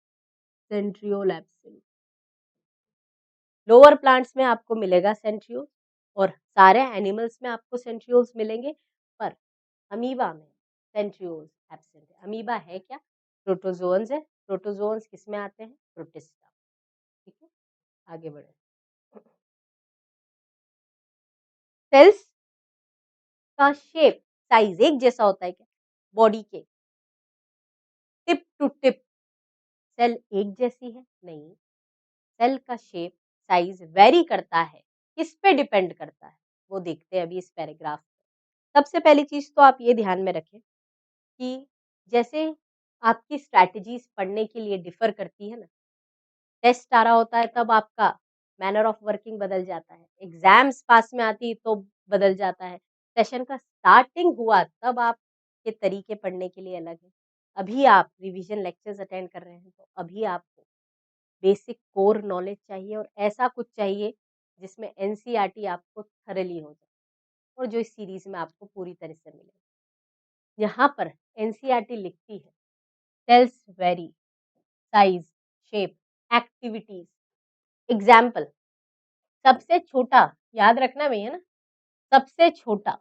सेंट्रियोल एब्सेंट। लोअर प्लांट्स में आपको मिलेगा सेंट्रियोल और सारे एनिमल्स में आपको सेंट्रियोल्स मिलेंगे, पर अमीबा में सेंट्रियोल्स एब्सेंट है। अमीबा है क्या? प्रोटोजोन्स है। प्रोटोजोन्स किस में आते हैं? प्रोटिस्टा। ठीक है, आगे बढ़े। सेल्स का शेप साइज एक जैसा होता है क्या? बॉडी के टिप टू टिप सेल एक जैसी है? नहीं, सेल का शेप साइज वेरी करता है। किस पे डिपेंड करता है वो देखते हैं अभी इस पैराग्राफ में। सबसे पहली चीज तो आप ये ध्यान में रखें कि जैसे आपकी स्ट्रैटेजीज पढ़ने के लिए डिफर करती है ना, टेस्ट आ रहा होता है तब आपका मैनर ऑफ वर्किंग बदल जाता है, एग्जाम्स पास में आती तो बदल जाता है, सेशन का स्टार्टिंग हुआ तब आपके तरीके पढ़ने के लिए अलग है। अभी आप रिवीजन लेक्चर्स अटेंड कर रहे हैं तो अभी आपको बेसिक कोर नॉलेज चाहिए, और ऐसा कुछ चाहिए जिसमें एनसीईआरटी आपको थरली हो जाए और जो इस सीरीज में आपको पूरी तरह से मिले। यहाँ पर एनसीईआरटी लिखती है cells vary size, shape, activities. Example, सबसे छोटा, याद रखना भैया ना, सबसे छोटा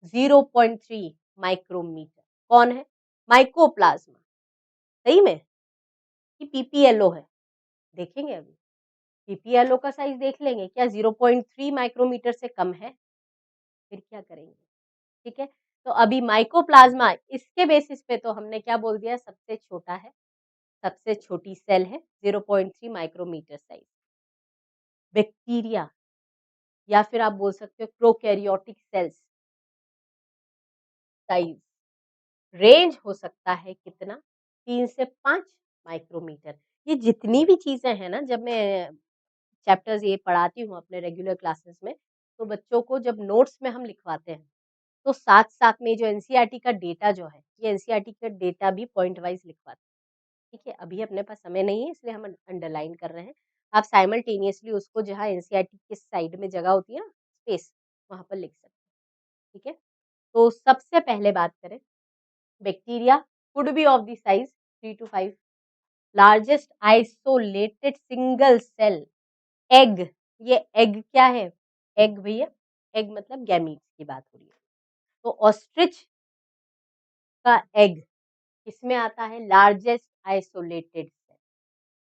0.3 माइक्रोमीटर कौन है? माइकोप्लाज्मा। सही में कि पीपीएलओ है? देखेंगे अभी, पीपीएलओ का साइज देख लेंगे, क्या 0.3 माइक्रोमीटर से कम है? फिर क्या करेंगे? ठीक है, तो अभी माइकोप्लाज्मा, इसके बेसिस पे तो हमने क्या बोल दिया, सबसे छोटा है, सबसे छोटी सेल है, 0.3 माइक्रोमीटर साइज। बैक्टीरिया या फिर आप बोल सकते हो प्रोकैरियोटिक सेल्स साइज रेंज हो सकता है कितना, 3 से 5 माइक्रोमीटर। ये जितनी भी चीजें हैं ना, जब मैं चैप्टर्स ये पढ़ाती हूँ अपने रेगुलर क्लासेस में, तो बच्चों को जब नोट्स में हम लिखवाते हैं, तो साथ-साथ में जो एनसीईआरटी का डेटा जो है, ये एनसीईआरटी का डेटा भी पॉइंट वाइज़ लिखवाते हैं, ठीक है? अभी अपने पास समय नहीं है, इसलिए हम अंडरलाइन कर रहे हैं। आप साइमल्टेनियसली उसको जहाँ एनसीईआरटी के साइड में जगह होती है ना, स्पेस, वहाँ पर लिख सकते हैं, ठीक है? तो सबसे पहले बात करें, bacteria could be of the size 3 to 5, largest isolated single cell egg. ये एग क्या है? एग भैया, एग मतलब गैमीट्स की बात हो रही है। तो ऑस्ट्रिच का एग किसमें आता है? Largest isolated cell.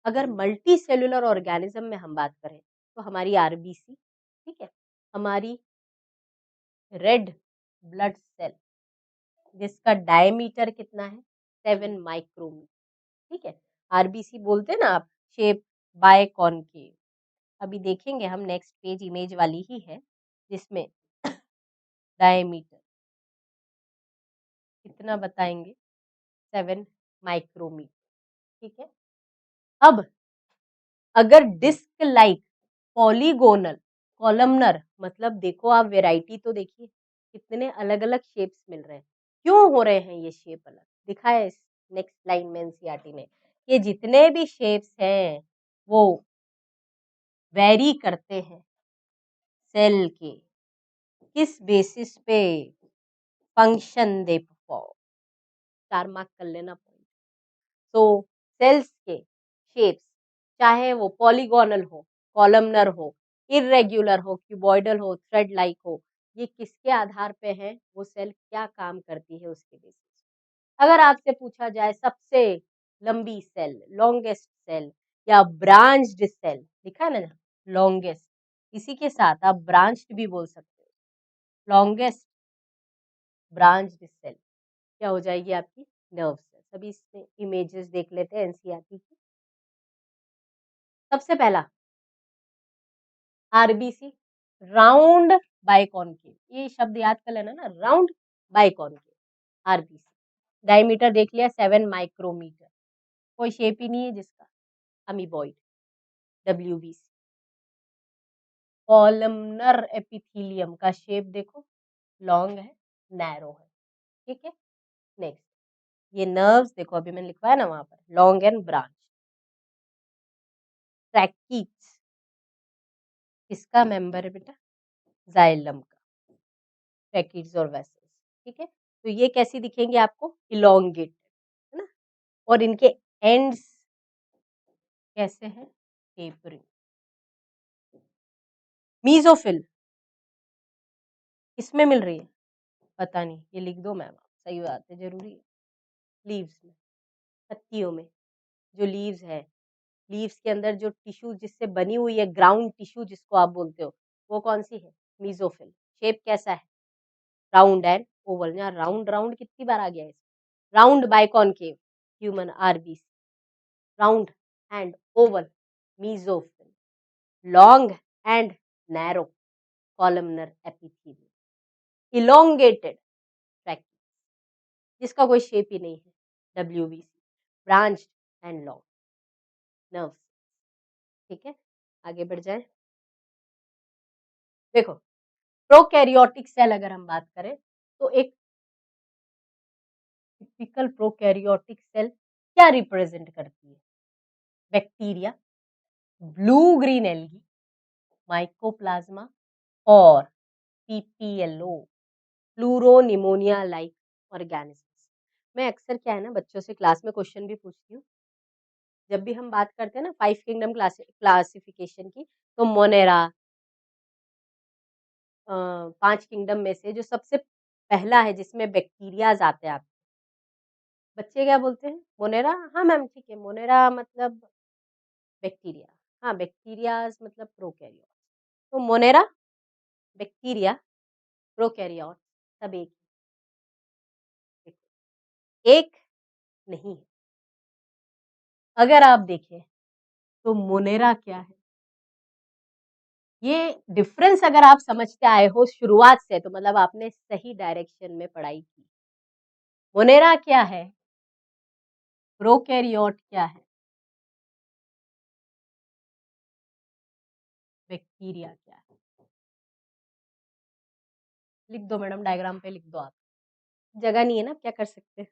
अगर मल्टी सेलुलर ऑर्गेनिज्म में हम बात करें, तो हमारी आरबीसी, ठीक है, हमारी रेड ब्लड सेल, जिसका डायमीटर कितना है? 7 माइक्रोमीटर, ठीक है। आरबीसी बोलते हैं ना आप, शेप बाय कॉनकेव। अभी देखेंगे हम, नेक्स्ट पेज इमेज वाली ही है, जिसमें डायमीटर कितना बताएंगे? 7 माइक्रोमीटर, ठीक है। अब अगर डिस्क लाइक पॉलीगोनल कॉलमनर, मतलब देखो आप वैरायटी तो देखिए, कितने अलग अलग शेप्स मिल रहे हैं। क्यों हो रहे हैं ये शेप अलग? दिखाया इस नेक्स्ट लाइन में एनसीईआरटी ने, ये जितने भी शेप्स हैं वो वेरी करते हैं सेल के किस बेसिस पे? Function they perform. Star mark कर लेना पॉइंट। तो सेल्स के शेप्स, चाहे वो पॉलीगोनल हो, कॉलमनर हो, इर्रेगुलर हो, क्यूबॉइडल हो, थ्रेड लाइक हो, ये किसके आधार पे है? वो सेल क्या काम करती है उसके बेसिस। अगर आपसे पूछा जाए सबसे लंबी सेल, लॉन्गेस्ट सेल या ब्रांच्ड सेल, लिखा है ना लॉन्गेस्ट, इसी के साथ आप ब्रांच्ड भी बोल सकते हो। लॉन्गेस्ट ब्रांच्ड सेल क्या हो जाएगी? आपकी नर्व सेल। सभी इसमें इमेजेस देख लेते हैं एनसीईआरटी की। सबसे पहला आरबीसी, राउंड बाइकॉनकेव, ये शब्द याद कर लेना ना, राउंड बाइकॉनकेव आरबीसी। डायमीटर देख लिया 7 माइक्रोमीटर, कोई शेप ही नहीं है जिसका। Amoeboid WBC. कॉलमनर एपिथेलियम का शेप देखो, लॉन्ग है, नैरो है, ठीक है। नेक्स्ट, ये नर्व्स देखो, अभी मैंने लिखवाया ना वहां पर, लॉन्ग एंड ब्रांच। ट्रैकीज किसका मेंबर है बेटा? जाइलम का। ट्रैकीज और वेसल्स, ठीक है। तो ये कैसी दिखेंगे आपको? इलोंगेट, है ना। और इनके एंड्स कैसे हैं? टेपरिंग। मीजोफिल किसमें मिल रही है? पता नहीं, ये लिख दो मैम, सही बात है, जरूरी है। लीव्स में, पत्तियों में जो लीव्स है, लीव्स के अंदर जो टिश्यू जिससे बनी हुई है, ग्राउंड टिश्यू जिसको आप बोलते हो, वो कौन सी है? मीजोफिल। शेप कैसा है? Round and Oval. यहाँ राउंड राउंड कितनी बार आ गया है? Round biconcave human RBC, round and Oval mesophil, long and narrow columnar epithelium, elongated trachea जिसका कोई शेप ही नहीं है, WBC, branched and long nerves, ठीक है। आगे बढ़ जाए, देखो प्रोकैरियोटिक सेल अगर हम बात करें, तो एक टिपिकल प्रोकैरियोटिक सेल क्या रिप्रेजेंट करती है? Bacteria, blue green algae, mycoplasma और पीपीएलओ, प्लूरोनिमोनिया लाइक ऑर्गेनिज्म। मैं अक्सर क्या है ना बच्चों से क्लास में क्वेश्चन भी पूछती हूँ। जब भी हम बात करते हैं ना 5 किंगडम क्लासिफिकेशन की, तो मोनेरा 5 किंगडम में से जो सबसे पहला है जिसमें बैक्टीरियाज़ आते हैं आपके, बच्चे क्या बोलते हैं? मोनेरा? हाँ मैम ठीक है, मोनेरा मतलब बैक्टीरिया। हाँ, बैक्टीरियाज़ मतलब प्रोकैरियोट्स। तो मोनेरा, बैक्टीरिया, प्रोकैरियोट्स सब एक ही। एक नहीं है। अगर आप देखें तो मोनेरा क्या है? ये डिफरेंस अगर आप समझते आए हो शुरुआत से तो मतलब आपने सही डायरेक्शन में पढ़ाई की। मोनेरा क्या है? प्रोकैरियोट क्या है? बैक्टीरिया क्या है? लिख दो मैडम, डायग्राम पे लिख दो आप। जगह नहीं है ना, क्या कर सकते हैं?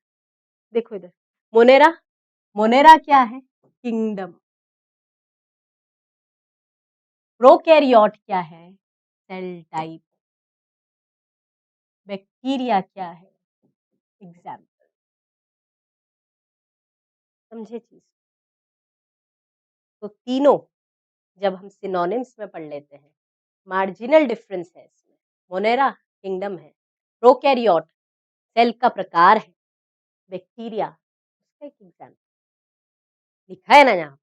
देखो इधर, मोनेरा, मोनेरा क्या है? किंगडम। प्रोकैरियोट क्या है? Cell type. बैक्टीरिया क्या है? एग्जाम्पल। समझे चीज? तो तीनों जब हम सिनोनिम्स में पढ़ लेते हैं, मार्जिनल डिफरेंस है इसमें। मोनेरा किंगडम है, प्रोकैरियोट सेल का प्रकार है, बैक्टीरिया उसका एक एग्जाम्पल लिखा है ना यहाँ।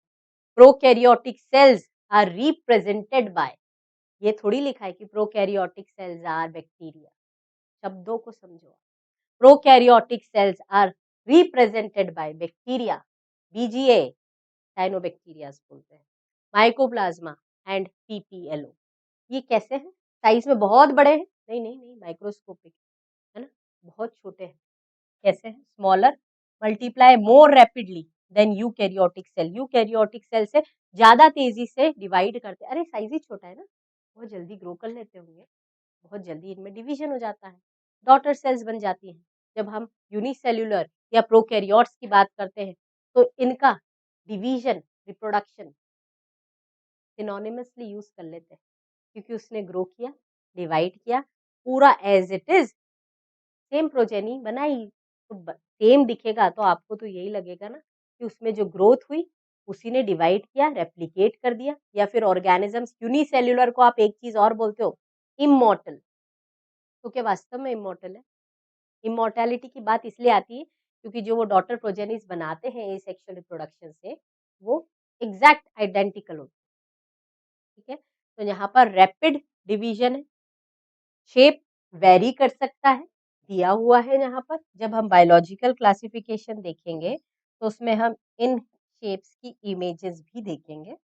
Prokaryotic cells are represented by, ये थोड़ी लिखा है कि प्रोकैरियोटिक सेल्स आर बैक्टीरिया। शब्दों को समझो। Prokaryotic cells are represented by bacteria, BGA, cyanobacterias बोलते हैं, माइकोप्लाज्मा एंड पीपीएलओ। ये कैसे हैं? साइज में बहुत बड़े हैं? नहीं नहीं नहीं, माइक्रोस्कोपिक है ना, बहुत छोटे हैं। कैसे हैं? Smaller, multiply more rapidly than eukaryotic cell. Eukaryotic cell से ज्यादा तेजी से डिवाइड करते हैं। अरे साइज ही छोटा है ना, बहुत जल्दी ग्रो कर लेते होंगे, बहुत जल्दी इनमें डिवीजन हो जाता है, डॉटर सेल्स बन जाती हैं। जब हम यूनिसेल्युलर या प्रोकैरियोट्स की बात करते हैं तो इनका डिवीजन, रिप्रोडक्शन सिनोनिमसली यूज कर लेते हैं, क्योंकि उसने ग्रो किया, डिवाइड किया, पूरा as it is same progeny बनाई। तो सेम दिखेगा तो आपको तो यही लगेगा ना कि उसमें जो ग्रोथ हुई उसी ने डिवाइड किया, रेप्लिकेट कर दिया। या फिर ऑर्गेनिजम्स, यूनिसेल्युलर को आप एक चीज और बोलते हो, इमॉर्टल। तो क्या वास्तव में इमॉर्टल है? इमॉर्टैलिटी की बात इसलिए आती है क्योंकि जो वो डॉटर प्रोजेनिस बनाते हैं एसेक्सुअल रिप्रोडक्शन से, वो एग्जैक्ट आइडेंटिकल होते हैं। ठीक है, तो यहाँ पर रैपिड डिवीजन है, शेप वेरी कर सकता है, दिया हुआ है यहाँ पर। जब हम बायोलॉजिकल क्लासिफिकेशन देखेंगे तो उसमें हम इन शेप्स की इमेजेस भी देखेंगे।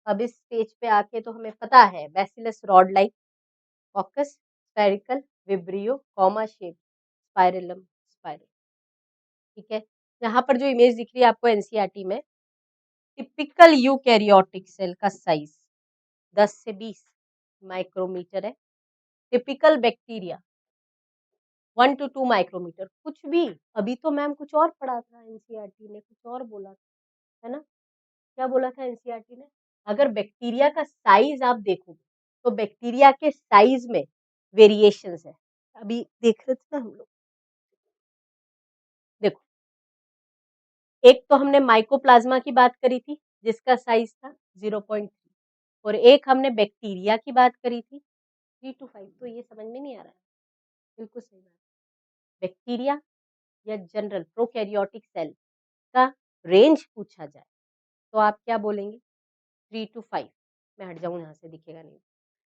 अब इस पेज पे आके तो हमें पता है bacillus rod like, caucus, spherical, vibrio, comma shape, spirillum, spiral. ठीक है, यहाँ पर जो इमेज दिख रही है आपको एनसीईआरटी में, टिपिकल यूकैरियोटिक सेल का साइज 10 से 20 माइक्रोमीटर है। Typical bacteria 1 to 2 micrometre. कुछ भी, अभी तो मैम कुछ और पढ़ा था, एनसीईआरटी ने कुछ और बोला था, है ना? क्या बोला था एनसीईआरटी ने? अगर बैक्टीरिया का साइज आप देखोगे तो बैक्टीरिया के साइज में वेरिएशंस है। अभी देख रहे थे ना हम लोग, देखो, एक तो हमने माइकोप्लाज्मा की बात करी थी जिसका साइज था 0.3, और एक हमने बैक्टीरिया की बात करी थी 3 to 5। तो ये समझ में नहीं आ रहा है? बिल्कुल सही बात। बैक्टीरिया या जनरल प्रोकैरियोटिक सेल का रेंज पूछा जाए तो आप क्या बोलेंगे? 3 to 5। मैं हट जाऊँ यहाँ से, दिखेगा नहीं।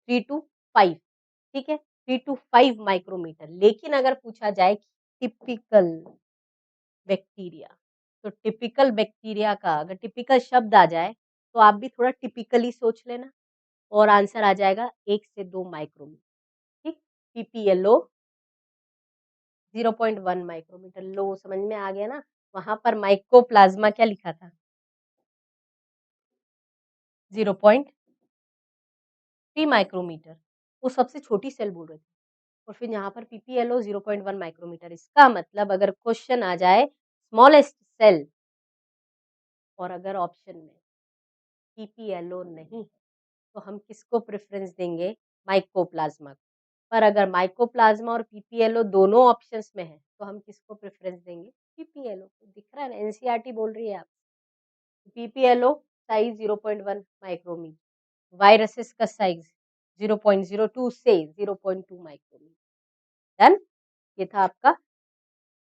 3 to 5, ठीक है, 3 to 5 माइक्रोमीटर। लेकिन अगर पूछा जाए टिपिकल बैक्टीरिया, तो टिपिकल बैक्टीरिया का अगर टिपिकल शब्द आ जाए तो आप भी थोड़ा टिपिकली सोच लेना और आंसर आ जाएगा 1 से 2 माइक्रोमीटर। ठीक, पीपीएलओ 0.1 माइक्रोमीटर। लो, समझ में आ गया ना? वहां पर माइकोप्लाज्मा क्या लिखा था? 0.3 माइक्रोमीटर। वो सबसे छोटी सेल बोल रहे थे, और फिर यहाँ पर पीपीएलओ 0.1 माइक्रोमीटर। इसका मतलब अगर क्वेश्चन आ जाए स्मॉलेस्ट सेल और अगर ऑप्शन में पीपीएलओ नहीं है तो हम किसको प्रेफरेंस देंगे? माइकोप्लाज्मा को। पर अगर माइकोप्लाज्मा और पीपीएलओ दोनों ऑप्शंस में है तो हम किसको प्रेफरेंस देंगे? पीपीएलओ दिख रहा है ना, एनसीईआरटी बोल रही है आप। पीपीएलओ साइज 0.1 माइक्रोमीटर, वायरसेस का साइज 0.02 से 0.2 माइक्रोमीटर। डन। ये था आपका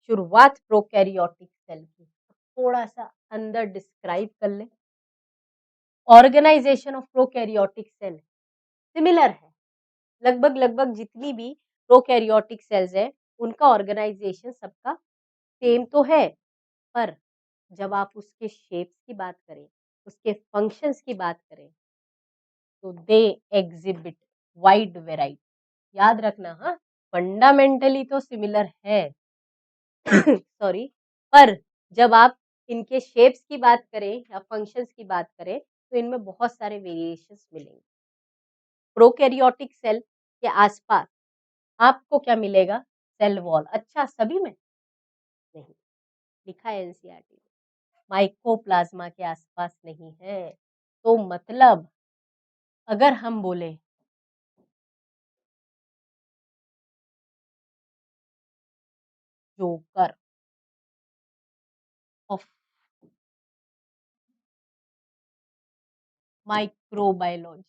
शुरुआत प्रोकैरियोटिक सेल की। थोड़ा सा अंदर डिस्क्राइब कर ले। Organisation of prokaryotic cell similar है, लगभग जितनी भी प्रोकैरियोटिक सेल्स है उनका ऑर्गेनाइजेशन सबका सेम तो है, पर जब आप उसके शेप्स की बात करें, उसके फंक्शंस की बात करें, तो दे एग्जिबिट वाइड वेराइटी। याद रखना, हाँ, फंडामेंटली तो सिमिलर है सॉरी, पर जब आप इनके शेप्स की बात करें या फंक्शंस की बात करें तो इनमें बहुत सारे वेरिएशंस मिलेंगे। प्रोकैरियोटिक सेल के आसपास आपको क्या मिलेगा? Cell wall. अच्छा, सभी में नहीं, लिखा है एनसीईआरटी में माइकोप्लाज्मा के आसपास नहीं है। तो मतलब अगर हम बोले जोकर ऑफ माइक्रोबायोलॉजी,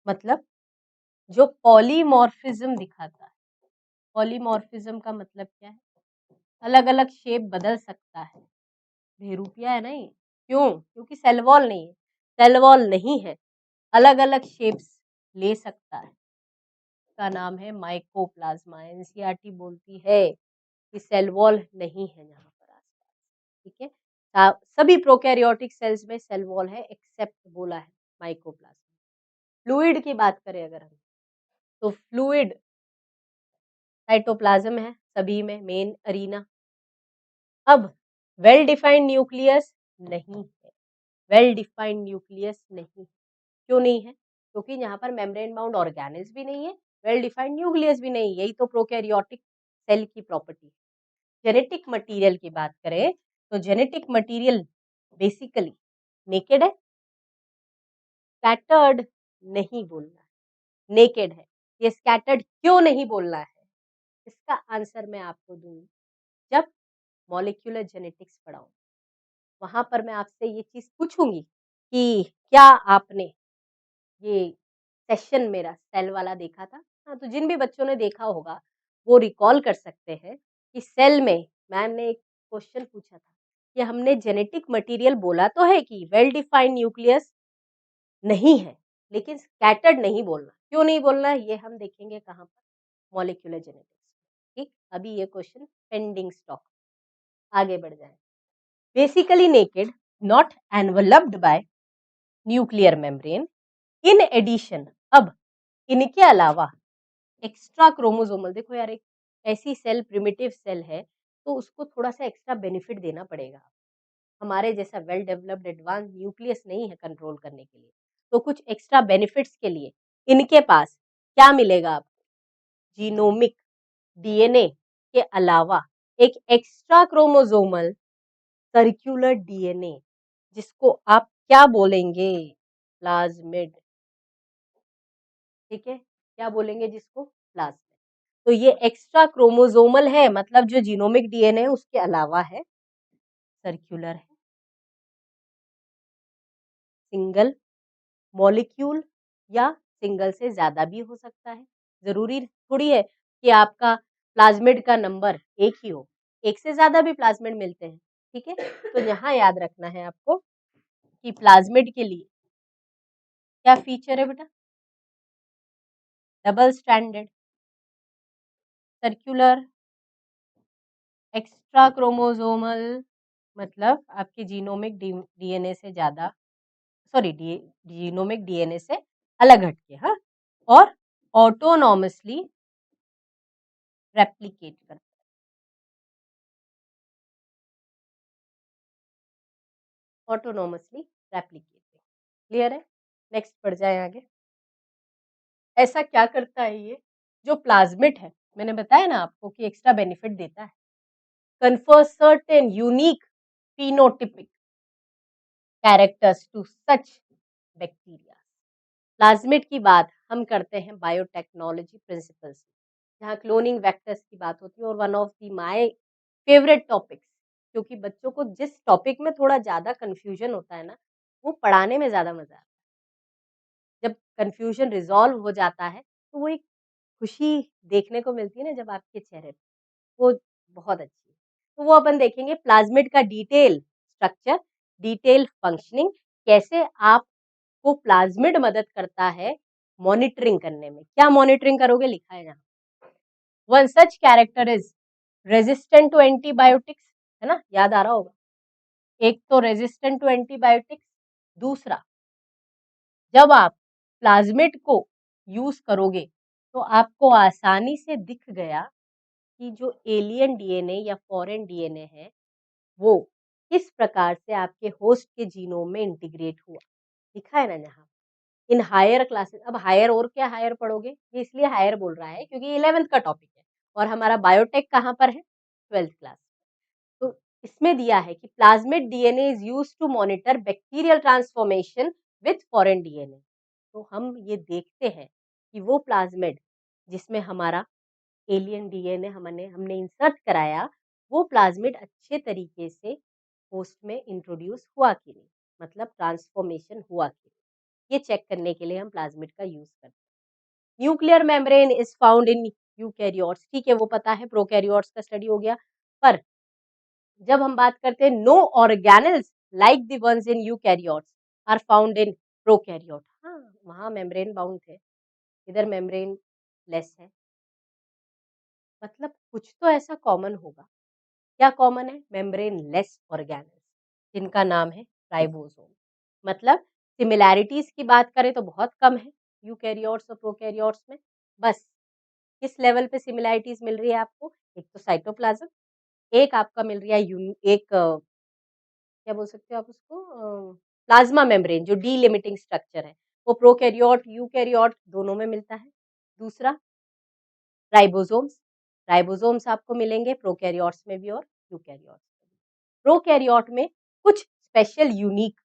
मतलब जो पॉलीमॉर्फिज्म दिखाता है। पॉलीमॉर्फिज्म का मतलब क्या है? अलग अलग शेप बदल सकता है। भेरूपिया है ना ये। क्यों? क्योंकि सेल वॉल नहीं है। सेल वॉल नहीं है, अलग अलग शेप्स ले सकता है, का नाम है माइकोप्लाज्मा। एनसीईआरटी बोलती है कि सेल वॉल नहीं है यहाँ पर आसपास। ठीक है, सभी प्रोकैरियोटिक सेल्स में सेल वॉल है एक्सेप्ट बोला है माइकोप्लाज्मा। फ्लूइड की बात करें अगर हम, तो फ्लूइड साइटोप्लाज्म है सभी में, मेन अरीना। अब वेल डिफाइंड न्यूक्लियस नहीं है, वेल डिफाइंड न्यूक्लियस नहीं। क्यों नहीं है? क्योंकि यहाँ पर मेम्ब्रेन बाउंड ऑर्गेनेल्स भी नहीं है, वेल डिफाइंड न्यूक्लियस भी नहीं। यही तो प्रोकैरियोटिक सेल की प्रॉपर्टी है। जेनेटिक मटेरियल की बात करें तो जेनेटिक मटेरियल बेसिकली नेकेड है, स्कैटर्ड नहीं बोलना है, नेकेड है। ये स्कैटर्ड क्यों नहीं बोलना है, इसका आंसर मैं आपको दूंगी जब मॉलिक्यूलर जेनेटिक्स पढ़ाऊं। वहां पर मैं आपसे ये चीज पूछूंगी कि क्या आपने ये सेशन मेरा सेल वाला देखा था? हाँ, तो जिन भी बच्चों ने देखा होगा वो रिकॉल कर सकते हैं कि सेल में मैम ने एक क्वेश्चन पूछा था कि हमने जेनेटिक मटेरियल बोला तो है कि वेल डिफाइंड न्यूक्लियस नहीं है, लेकिन स्कैटर्ड नहीं बोलना। क्यों नहीं बोलना है ये हम देखेंगे कहाँ पर? Molecular genetics. ठीक, अभी ये क्वेश्चन पेंडिंग स्टॉक। आगे बढ़ जाए। Basically naked, not enveloped by nuclear membrane. In addition, अब इनके अलावा एक्स्ट्रा क्रोमोसोमल, देखो यार, एक ऐसी सेल प्रिमिटिव सेल है तो उसको थोड़ा सा एक्स्ट्रा बेनिफिट देना पड़ेगा। हमारे जैसा वेल डेवलप्ड एडवांस न्यूक्लियस नहीं है कंट्रोल करने के लिए, तो कुछ एक्स्ट्रा बेनिफिट्स के लिए इनके पास क्या मिलेगा आपको? जीनोमिक डीएनए के अलावा एक एक्स्ट्रा क्रोमोसोमल सर्कुलर डीएनए, जिसको आप क्या बोलेंगे? प्लाज्मिड। ठीक है, क्या बोलेंगे जिसको? प्लाज्मिड। तो ये एक्स्ट्रा क्रोमोसोमल है, मतलब जो जीनोमिक डीएनए उसके अलावा है, सर्कुलर है, सिंगल मॉलिक्यूल या सिंगल से ज्यादा भी हो सकता है। जरूरी थोड़ी है कि आपका प्लाज्मिड का नंबर एक ही हो, एक से ज्यादा भी प्लाज्मिड मिलते हैं। ठीक है, तो यहाँ याद रखना है आपको कि प्लाज्मिड के लिए क्या फीचर है बेटा? Double stranded, circular, extra chromosomal, मतलब आपके जीनोमिक डीएनए से ज्यादा, सॉरी जीनोमिक डीएनए से अलग हटके, हाँ, और ऑटोनॉमसली रेप्लिकेट करता है। Autonomously replicating. क्लियर है? नेक्स्ट बढ़ जाए आगे। ऐसा क्या करता है ये जो प्लाज्मिड है? मैंने बताया ना आपको कि एक्स्ट्रा बेनिफिट देता है, confer certain unique phenotypic characters to such bacteria। Plasmid की बात हम करते हैं बायोटेक्नोलॉजी प्रिंसिपल्स। जहाँ क्लोनिंग वेक्टर्स की बात होती है और one of the my favourite topics, क्योंकि बच्चों को जिस टॉपिक में थोड़ा ज़्यादा कन्फ्यूजन होता है ना, वो पढ़ाने में ज़्यादा मज़ा आता है। जब कन्फ्यूजन रिज़ॉल्व हो जाता है, तो वो एक खुशी देखने को मिलती है ना जब आपके चेहरे पे, वो बहुत अच्छी है। तो वो अपन देखेंगे प्लाज़मिड का डिटेल स्ट्रक्चर, डिटेल फंक्शनिंग, कैसे आपको प्लाज़मिड मदद करता है मॉनिटरिंग करने में। क्या मॉनिटरिंग करोगे लिखा है यहाँ। One such character is resistant to antibiotics, है ना? याद आ रहा होगा। एक तो रेज़िस्टेंट टू एंटीबायोटिक्स, दूसरा जब आप प्लाज़मिड को यूज़ करोगे, तो आपको आसानी से दिख गया कि जो एलियन डीएनए या फॉरेन डीएनए है, वो किस प्रकार से आपके होस्ट के जीनोम में इंटीग्रेट हुआ। लिखा है ना यहाँ। इन हायर क्लासेस, अब हायर और क्या हायर पढ़ोगे? ये इसलिए हायर बोल रहा है क्योंकि 11th का टॉपिक है और हमारा बायोटेक कहाँ पर है? 12th class. तो इसमें दिया है कि plasmid DNA is used to monitor bacterial transformation with foreign DNA. तो हम ये देखते हैं कि वो प्लाज्मिड जिसमें हमारा एलियन डीएनए हमने इंसर्ट कराया, वो प्लाज्मिड अच्छे तरीके से होस्ट में इंट्रोड्यूस हुआ कि नहीं, मतलब ट्रांसफॉर्मेशन हुआ कि नहीं। ये चेक करने के लिए हम प्लाज्मिड का यूज करते हैं। Nuclear membrane is found in eukaryotes, ठीक है वो पता है, प्रोकैरियोट्स का स्टडी हो गया। पर जब हम बात करते हैं no organelles like the ones in eukaryotes are found in prokaryote, हाँ वहां मेम्ब्रेन बाउंड थे, इधर मेम्ब्रेन लेस है, मतलब कुछ तो ऐसा कॉमन होगा। क्या कॉमन है? मेम्ब्रेन लेस ऑर्गेनेल्स, जिनका नाम है राइबोसोम। मतलब सिमिलैरिटीज की बात करें तो बहुत कम है यूकैरियोट्स और प्रोकैरियोट्स में। बस किस लेवल पे सिमिलैरिटीज मिल रही है आपको? एक तो साइटोप्लाज्म, एक आपका मिल रहा है एक क्या बोल सकते हो आप उसको, प्लाज्मा मेम्ब्रेन जो डीलिमिटिंग स्ट्रक्चर है, वो प्रोकैरियोट यूकैरियोट दोनों में मिलता है। दूसरा राइबोसोम्स, राइबोसोम्स आपको मिलेंगे प्रोकैरियोट्स में भी और यूकैरियोट्स में भी। प्रोकैरियोट में कुछ स्पेशल यूनिक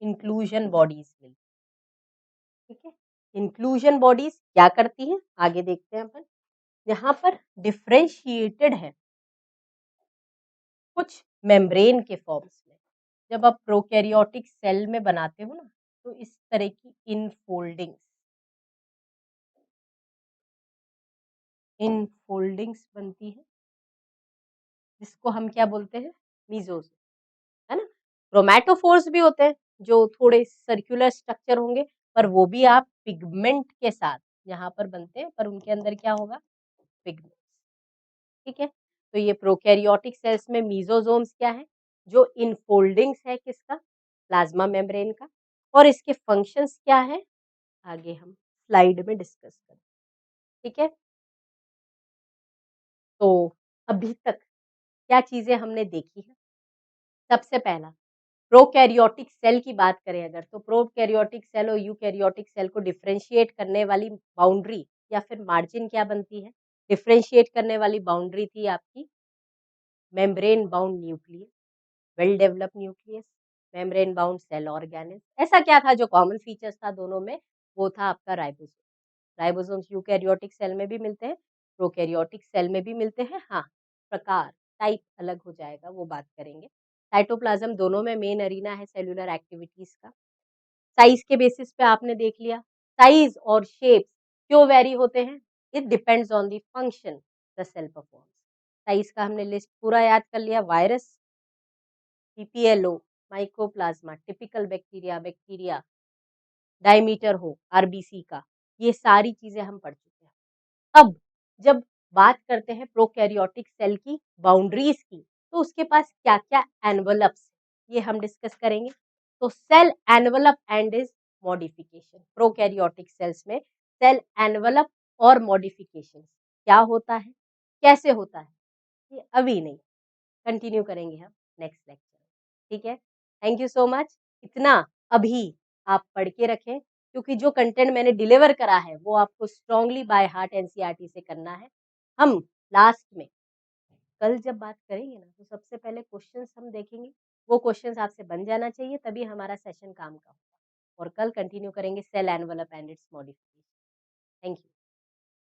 इंक्लूजन बॉडीज मिलती है, ठीक है। इंक्लूजन बॉडीज क्या करती हैं आगे देखते हैं अपन। यहाँ पर डिफ्रेंशिएटेड है कुछ मेम्ब्रेन के फॉर्म्स में। जब आप प्रोकैरियोटिक सेल में बनाते हो ना, तो इस तरह की इनफोल्डिंग्स बनती है, जिसको हम क्या बोलते हैं? मीजोज, है ना। क्रोमैटोफोर्स भी होते हैं जो थोड़े सर्कुलर स्ट्रक्चर होंगे, पर वो भी आप पिगमेंट के साथ यहाँ पर बनते हैं, पर उनके अंदर क्या होगा? पिगमेंट, ठीक है। तो ये प्रोकैरियोटिक सेल्स में मीजोजोम्स क्या है? जो इनफोल्डिंग्स है किसका? प्लाज्मा मेम्ब्रेन का। और इसके फंक्शंस क्या है? आगे हम स्लाइड में डिस्कस करें, ठीक है। तो अभी तक क्या चीजें हमने देखी है? सबसे पहला, प्रोकैरियोटिक सेल की बात करें अगर, तो प्रोकैरियोटिक सेल और यूकैरियोटिक सेल को डिफरेंशिएट करने वाली बाउंड्री या फिर मार्जिन क्या बनती है? डिफरेंशिएट करने वाली बाउंड्री थी आपकी membrane bound nucleus, well developed nucleus, membrane bound cell organelle. ऐसा क्या था जो कॉमन फीचर्स था दोनों में? वो था आपका राइबोसोम। राइबोसोम्स यूकैरियोटिक सेल में भी मिलते हैं, प्रोकैरियोटिक सेल में भी मिलते हैं। हाँ, प्रकार टाइप अलग हो जाएगा, वो बात करेंगे। साइटोप्लाज्म दोनों में मेन अरीना है सेल्यूलर एक्टिविटीज का। साइज के बेसिस पे आपने देख लिया, साइज और शेप क्यों वेरी होते हैं? It depends on the function the cell performs. Size का हमने लिस्ट पूरा याद कर लिया। Virus, PPLO, mycoplasma, typical bacteria, diameter हो आरबीसी का, ये सारी चीजें हम पढ़ चुके हैं। अब जब बात करते हैं प्रोकैरियोटिक सेल की बाउंड्रीज की, तो उसके पास क्या क्या एनवलप्स, ये हम डिस्कस करेंगे। तो cell envelope and is modification, प्रोकैरियोटिक सेल्स में सेल एनवलप और मॉडिफिकेशन क्या होता है, कैसे होता है, ये अभी नहीं, कंटिन्यू करेंगे हम नेक्स्ट लेक्चर, ठीक है। Thank you so much. इतना अभी आप पढ़ के रखें, क्योंकि जो कंटेंट मैंने डिलीवर करा है वो आपको स्ट्रांगली बाय हार्ट एनसीईआरटी से करना है। हम लास्ट में कल जब बात करेंगे ना, तो सबसे पहले क्वेश्चंस हम देखेंगे, वो क्वेश्चंस आपसे बन जाना चाहिए, तभी हमारा सेशन काम का होगा। और कल कंटिन्यू करेंगे cell envelope and its modification. Thank you.